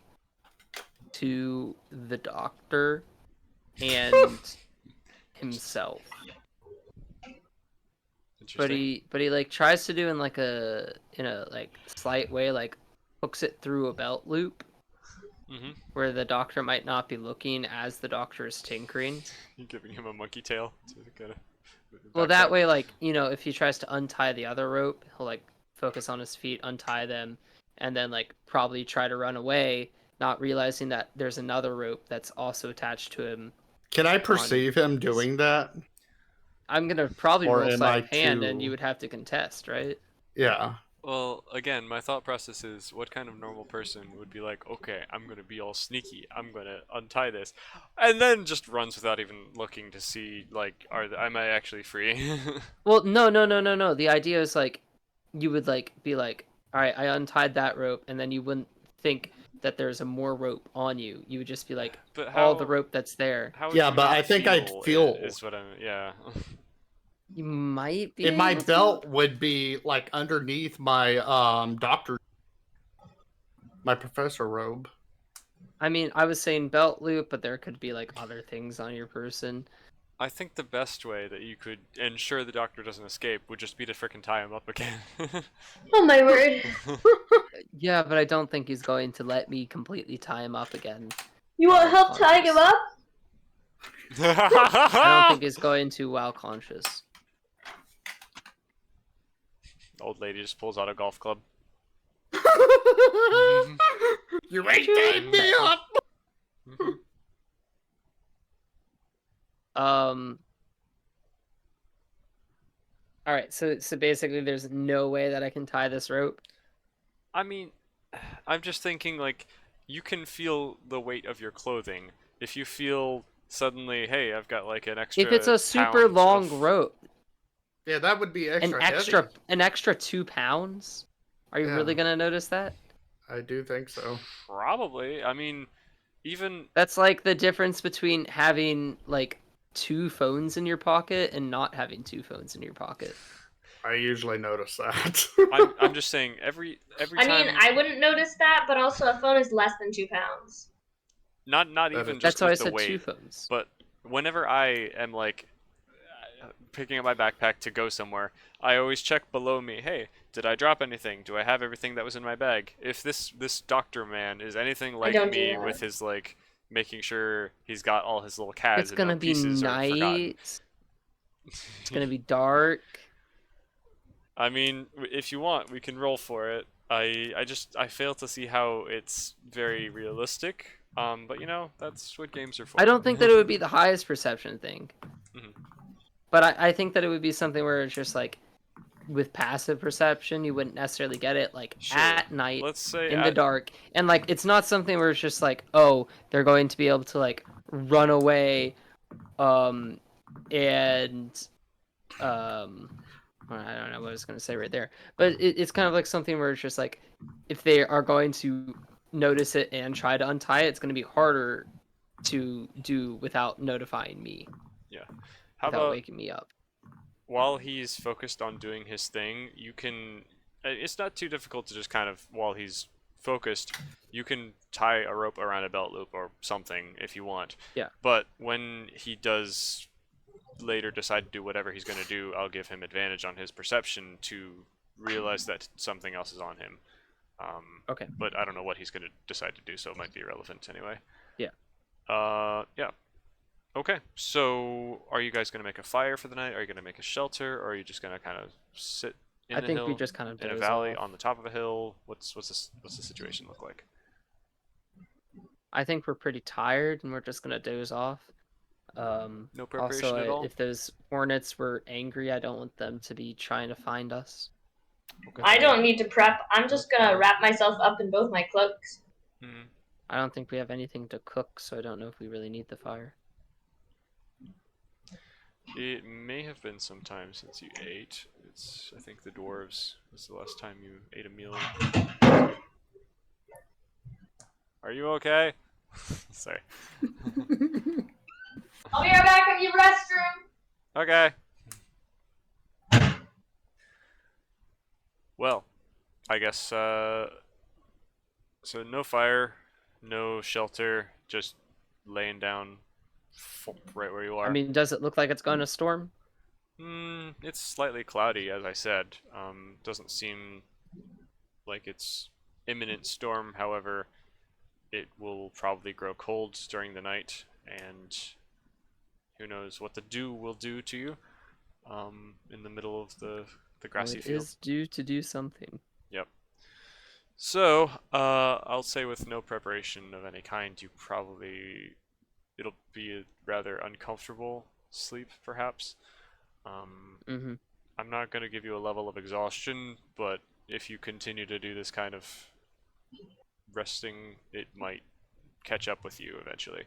to the doctor and himself. Interesting. But he like tries to do in like in a like slight way, like hooks it through a belt loop Mm-hmm. where the doctor might not be looking as the doctor is tinkering. You're giving him a monkey tail to kind of. Well, that way, like, you know, if he tries to untie the other rope, he'll like focus on his feet, untie them, and then like probably try to run away, not realizing that there's another rope that's also attached to him. Can I perceive him doing that? I'm gonna probably Or roll am sleight I of hand, and too- you would have to contest, right? Yeah. Well, again, my thought process is, what kind of normal person would be like, okay, I'm gonna be all sneaky, I'm gonna untie this, and then just runs without even looking to see, like, am I actually free? Well, no. The idea is like, you would like be like, all right, I untied that rope, and then you wouldn't think that there's a more rope on you. You would just be like, But all the how- rope that's there. How would Yeah, you but not I think I'd it, feel- is what I'm. Yeah. You might be. And my able to. belt would be like underneath my my professor robe. I mean, I was saying belt loop, but there could be like other things on your person. I think the best way that you could ensure the doctor doesn't escape would just be to frickin' tie him up again. Oh my word. Yeah, but I don't think he's going to let me completely tie him up again. You want help tying him up? I don't think he's going to while conscious. Old lady just pulls out a golf club. You ain't tying me up. All right, so basically, there's no way that I can tie this rope. I mean, I'm just thinking, like, you can feel the weight of your clothing. If you feel suddenly, hey, I've got like an extra. If it's a super pound long of- rope, Yeah, that would be extra. an extra 2 pounds. Are you Yeah. really gonna notice that? I do think so. Probably. I mean, even That's like the difference between having like 2 phones in your pocket and not having 2 phones in your pocket. I usually notice that. I'm just saying every I time. mean, I wouldn't notice that, but also a phone is less than 2 pounds. Not That even is- just That's why I with the said weight, 2 phones. but whenever I am like picking up my backpack to go somewhere, I always check below me. Hey, did I drop anything? Do I have everything that was in my bag? If this doctor man is anything like don't do me that. with his like making sure he's got all his little CADs It's and gonna no be pieces are forgotten. night. It's gonna be dark. I mean, if you want, we can roll for it. I fail to see how it's very realistic. But you know, that's what games are for. I don't think that it would be the highest perception thing. Mhm. But I think that it would be something where it's just like with passive perception, you wouldn't necessarily get it like Sure. at night Let's say in the dark. And like it's not something where it's just like, oh, they're going to be able to like run away and I don't know what I was gonna say right there. But it's kind of like something where it's just like if they are going to notice it and try to untie it, it's going to be harder to do without notifying me, how without about waking me up. while he's focused on doing his thing, you can. It's not too difficult to just kind of, while he's focused, you can tie a rope around a belt loop or something if you want. Yeah. But when he does later decide to do whatever he's going to do, I'll give him advantage on his perception to realize that something else is on him. Okay. But I don't know what he's going to decide to do, so it might be irrelevant anyway. Yeah. Yeah. Okay, so are you guys going to make a fire for the night? Are you going to make a shelter? Or are you just going to kind of sit in I the think hill, we just kind of in a doze valley, off. on the top of a hill? What's the situation look like? I think we're pretty tired and we're just gonna doze off. No preparation Also, at all? if those hornets were angry, I don't want them to be trying to find us. Okay. I don't need to prep. I'm just gonna wrap myself up in both my cloaks. Mhm. I don't think we have anything to cook, so I don't know if we really need the fire. It may have been some time since you ate. I think the dwarves was the last time you ate a meal. Are you okay? Sorry. I'll be right back at your restroom. Okay. Well, I guess so. No fire, no shelter, just laying down right where you I are. mean, does it look like it's going to storm? It's slightly cloudy, as I said. Doesn't seem like it's imminent storm. However, it will probably grow cold during the night, and who knows what the dew will do to you. In the middle of the grassy It field. is due to do something. Yep. So, I'll say with no preparation of any kind, it'll be a rather uncomfortable sleep, perhaps. Mm-hmm. I'm not going to give you a level of exhaustion, but if you continue to do this kind of resting, it might catch up with you eventually.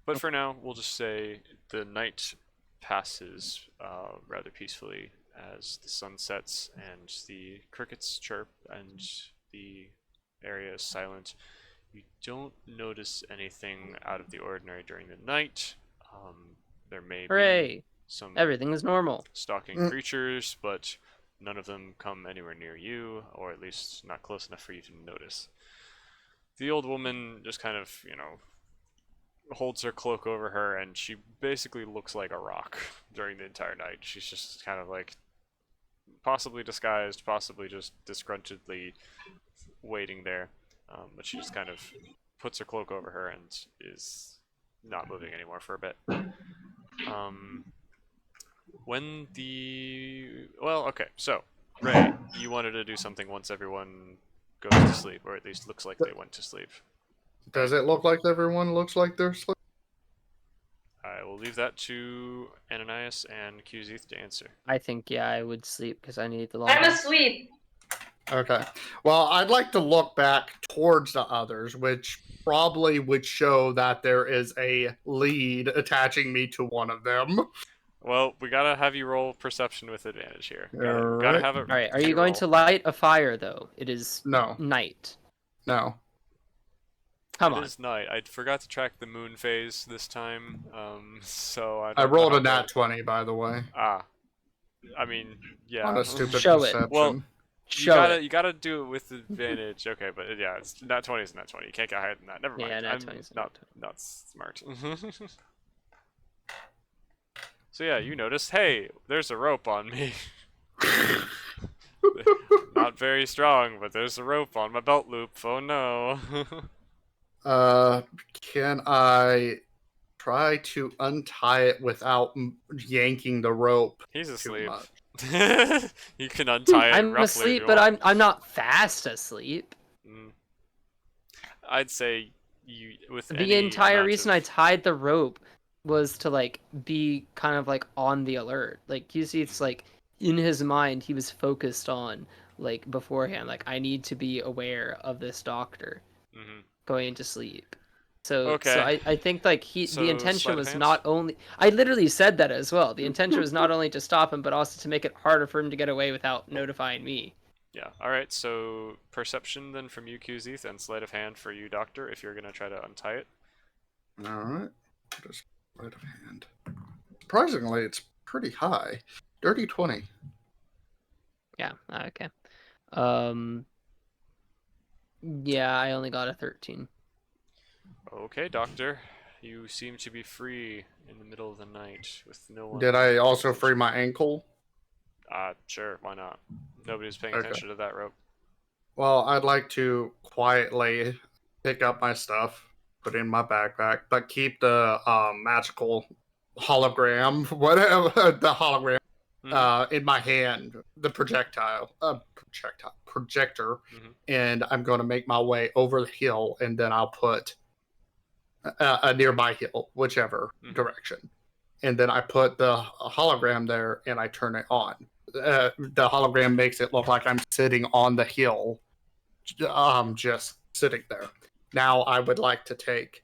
But for now, we'll just say the night passes rather peacefully as the sun sets and the crickets chirp and the area is silent. You don't notice anything out of the ordinary during the night. There may Hooray! be some Everything is normal. stalking creatures, but none of them come anywhere near you, or at least not close enough for you to notice. The old woman just kind of, holds her cloak over her, and she basically looks like a rock during the entire night. She's just kind of like possibly disguised, possibly just disgruntledly waiting there. But she just kind of puts her cloak over her and is not moving anymore for a bit. So Ray, you wanted to do something once everyone goes to sleep, or at least looks like they went to sleep. Does it look like everyone looks like they're asleep? I will leave that to Ananias and Qzeth to answer. I think, yeah, I would sleep because I need the long I'm rest. asleep. Okay. Well, I'd like to look back towards the others, which probably would show that there is a lead attaching me to one of them. Well, we gotta have you roll perception with advantage here. Gotta Alright. have it. All right, are you going to light a fire, though? It is No. night. No. Come It on. is night. I forgot to track the moon phase this time, so I I don't know rolled how a nat to- 20, by the way. Ah, I mean, yeah. On a stupid Show it. perception. Well, Show it. you gotta do it with advantage. Okay, but yeah, it's nat 20 is nat 20. You can't get higher than that. Never mind. Yeah, nat I'm 20 is not nat 20. not smart. So yeah, you noticed. Hey, there's a rope on me. Not very strong, but there's a rope on my belt loop. Oh no. Can I try to untie it without yanking the rope? He's too asleep. much? You can untie it I'm roughly if asleep, you but want. I'm not fast asleep. I'd say you with The any entire amount reason of... I tied the rope was to like be kind of like on the alert. Like you see, it's like in his mind he was focused on like beforehand. Like I need to be aware of this doctor going to sleep. So Okay. I think like So, the intention sleight of was hand? not only I literally said that as well. The intention was not only to stop him, but also to make it harder for him to get away without notifying me. Yeah. All right. So perception then from you, Qzeth, and sleight of hand for you, Doctor. If you're gonna try to untie it. All right. Just sleight of hand. Surprisingly, it's pretty high. Dirty 20. Yeah. Okay. Yeah, I only got a 13. Okay, Doctor. You seem to be free in the middle of the night with no one. Did I also free my ankle? Sure. Why not? Nobody's paying Okay. attention to that rope. Well, I'd like to quietly pick up my stuff, put it in my backpack, but keep the magical hologram, whatever the hologram, in my hand, the projector, and I'm going to make my way over the hill, and then I'll put a nearby hill, whichever direction, and then I put the hologram there, and I turn it on. The hologram makes it look like I'm sitting on the hill, just sitting there. Now I would like to take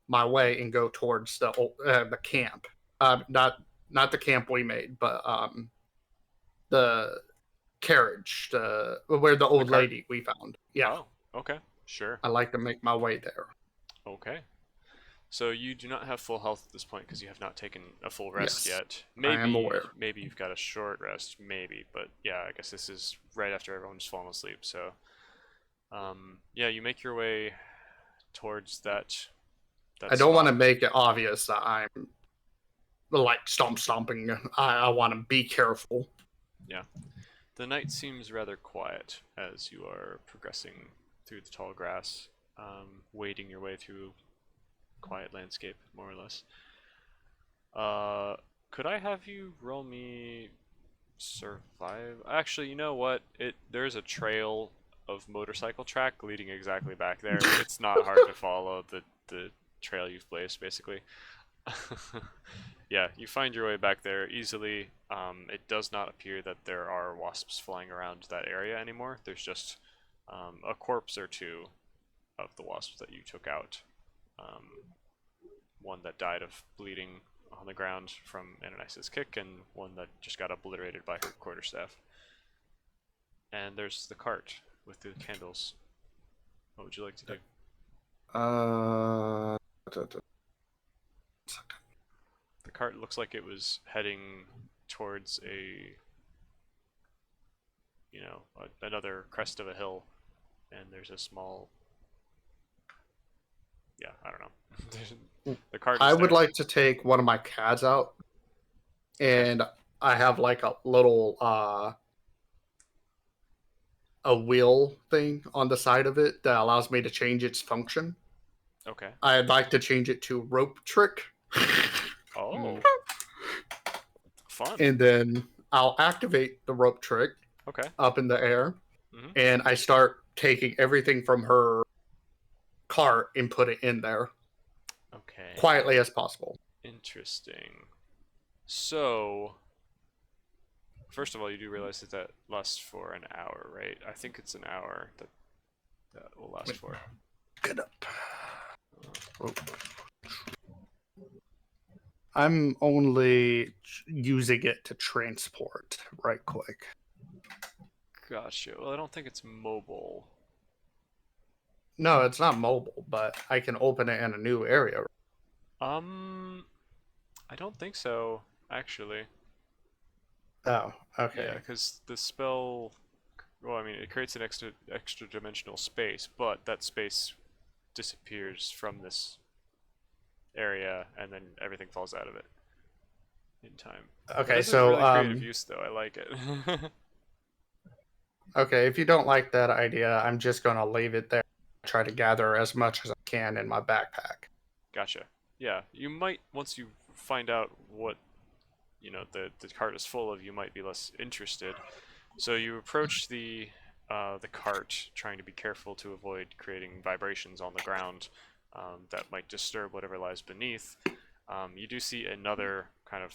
my way and go towards the camp. Not the camp we made, but the carriage, where the old lady we found. Yeah. Oh, okay. Sure. I'd like to make my way there. Okay. So you do not have full health at this point because you have not taken a full rest Yes, yet. I am aware. Maybe you've got a short rest, maybe, but yeah, I guess this is right after everyone's fallen asleep. So, yeah, you make your way towards that. I don't want to make it obvious that I'm like stomping. I want to be careful. Yeah, the night seems rather quiet as you are progressing through the tall grass, wading your way through quiet landscape, more or less. Could I have you roll me survive? Actually, you know what? There's a trail of motorcycle track leading exactly back there. It's not hard to follow the trail you've placed, basically. Yeah, you find your way back there easily. It does not appear that there are wasps flying around that area anymore. There's just a corpse or two of the wasps that you took out. One that died of bleeding on the ground from Ananias' kick, and one that just got obliterated by her quarterstaff. And there's the cart with the candles. What would you like to do? The cart looks like it was heading towards another crest of a hill, and there's a small. Yeah, I don't know. The cart. I would like to take one of my cads out, and I have like a little a wheel thing on the side of it that allows me to change its function. Okay. I'd like to change it to rope trick. Oh. Fun. And then I'll activate the rope trick. Okay. Up in the air, mm-hmm. And I start taking everything from her cart and put it in there. Okay. Quietly as possible. Interesting. So, first of all, you do realize that lasts for an hour, right? I think it's an hour that will last for. Get up. I'm only using it to transport right quick. Gotcha. Well, I don't think it's mobile. No, it's not mobile, but I can open it in a new area. I don't think so, actually. Oh, okay. Yeah, because the spell, well, I mean, it creates an extra dimensional space, but that space disappears from this area, and then everything falls out of it in time. Okay, so really creative use, though. I like it. Okay, if you don't like that idea, I'm just gonna leave it there. Try to gather as much as I can in my backpack. Gotcha. Yeah, you might, once you find out what the cart is full of, you might be less interested. So you approach the cart, trying to be careful to avoid creating vibrations on the ground that might disturb whatever lies beneath. You do see another kind of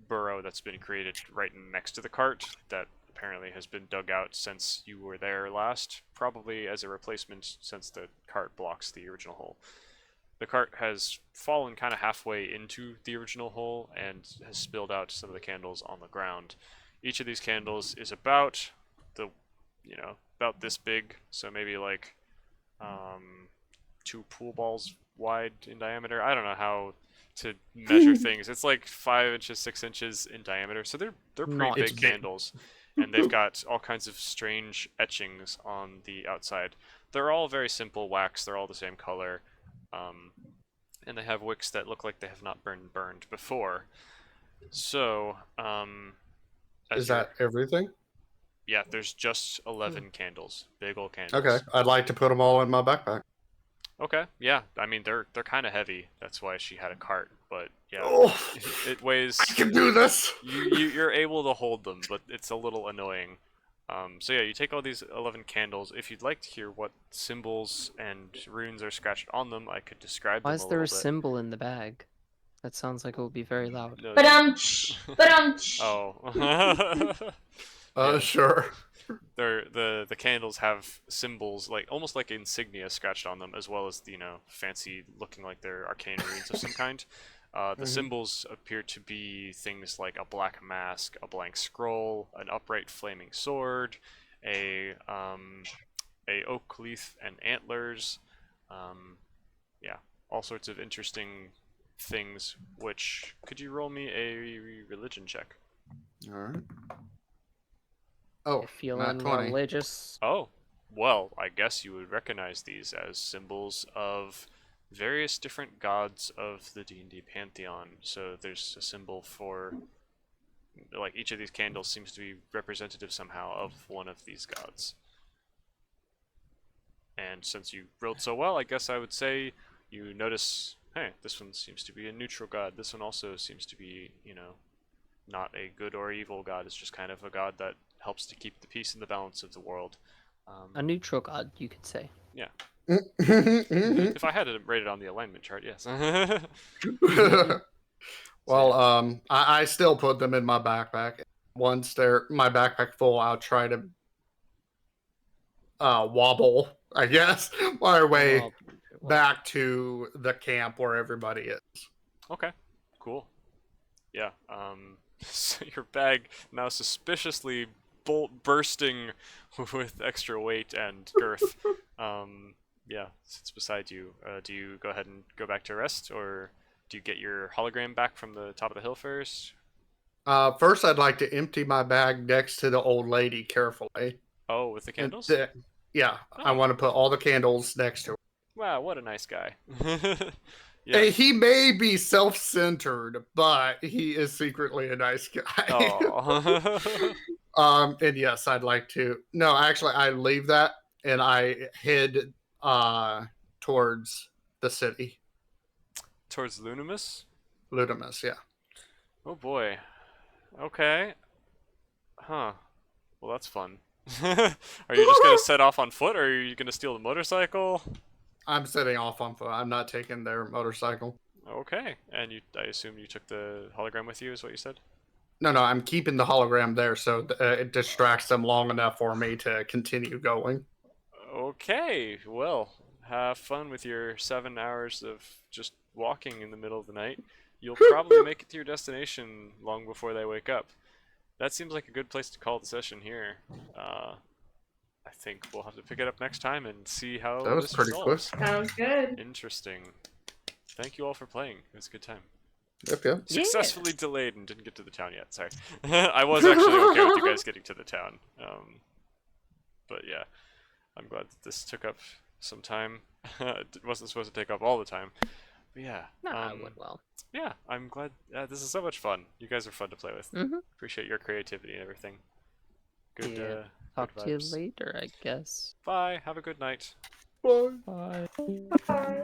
burrow that's been created right next to the cart that apparently has been dug out since you were there last, probably as a replacement since the cart blocks the original hole. The cart has fallen kind of halfway into the original hole and has spilled out some of the candles on the ground. Each of these candles is about this big, so maybe like 2 pool balls wide in diameter. I don't know how to measure things. It's like 5 inches, 6 inches in diameter, so they're pretty big candles, and they've got all kinds of strange etchings on the outside. They're all very simple wax. They're all the same color. And they have wicks that look like they have not been burned before. So, is that everything? Yeah, there's just 11 candles, big old candles. Okay, I'd like to put them all in my backpack. Okay, yeah. I mean, they're kind of heavy. That's why she had a cart. But yeah, it weighs. I can do this. You're able to hold them, but it's a little annoying. So yeah, you take all these 11 candles. If you'd like to hear what symbols and runes are scratched on them, I could describe them a little bit. Why is there a symbol in the bag? That sounds like it would be very loud. No, Oh. Sure. The candles have symbols, like almost like insignia scratched on them, as well as fancy looking like they're arcane runes of some kind. The symbols appear to be things like a black mask, a blank scroll, an upright flaming sword, a oak leaf and antlers. Yeah, all sorts of interesting things. Which could you roll me a religion check? All right. Oh, Feeling not 20. religious. Oh, well, I guess you would recognize these as symbols of various different gods of the D&D pantheon. So there's a symbol for, like, each of these candles seems to be representative somehow of one of these gods. And since you rolled so well, I guess I would say you notice, hey, this one seems to be a neutral god. This one also seems to be, you know, not a good or evil god. It's just kind of a god that helps to keep the peace and the balance of the world. A neutral god, you could say. Yeah. If I had it rated on the alignment chart, yes. Well, I still put them in my backpack. Once they're my backpack full, I'll try to wobble, I guess, my way Well, back to the camp where everybody is. Okay, cool. Yeah, so your bag now suspiciously bursting with extra weight and girth. Yeah, sits beside you. Do you go ahead and go back to rest, or do you get your hologram back from the top of the hill first? First, I'd like to empty my bag next to the old lady carefully. Oh, with the candles? Yeah, I Oh. want to put all the candles next to her. Wow, what a nice guy. Hey, Yeah. he may be self-centered, but he is secretly a nice guy. Oh. And yes, I'd like to. No, actually, I leave that and I head towards the city, Towards Lunimus? Ludimus. Yeah. Oh boy. Okay. Huh. Well, that's fun. Are you just gonna set off on foot, or are you gonna steal the motorcycle? I'm setting off on foot. I'm not taking their motorcycle. Okay. And I assume you took the hologram with you, is what you said? No, I'm keeping the hologram there so it distracts them long enough for me to continue going. Okay. Well, have fun with your 7 hours of just walking in the middle of the night. You'll probably make it to your destination long before they wake up. That seems like a good place to call the session here. I think we'll have to pick it up next time and see how That was this pretty resolves. Sounds good. Interesting. Thank you all for playing. It was a good time. Yep. Successfully delayed and didn't get to the town yet. Sorry. I was actually okay with you guys getting to the town. But yeah, I'm glad that this took up some time. It wasn't supposed to take up all the time. But yeah. No, I went well. Yeah, I'm glad. This is so much fun. You guys are fun to play with. Mm-hmm. Appreciate your creativity and everything. Good. Yeah. Good Talk to you vibes. later, I guess. Bye. Have a good night. Bye. Bye. Bye.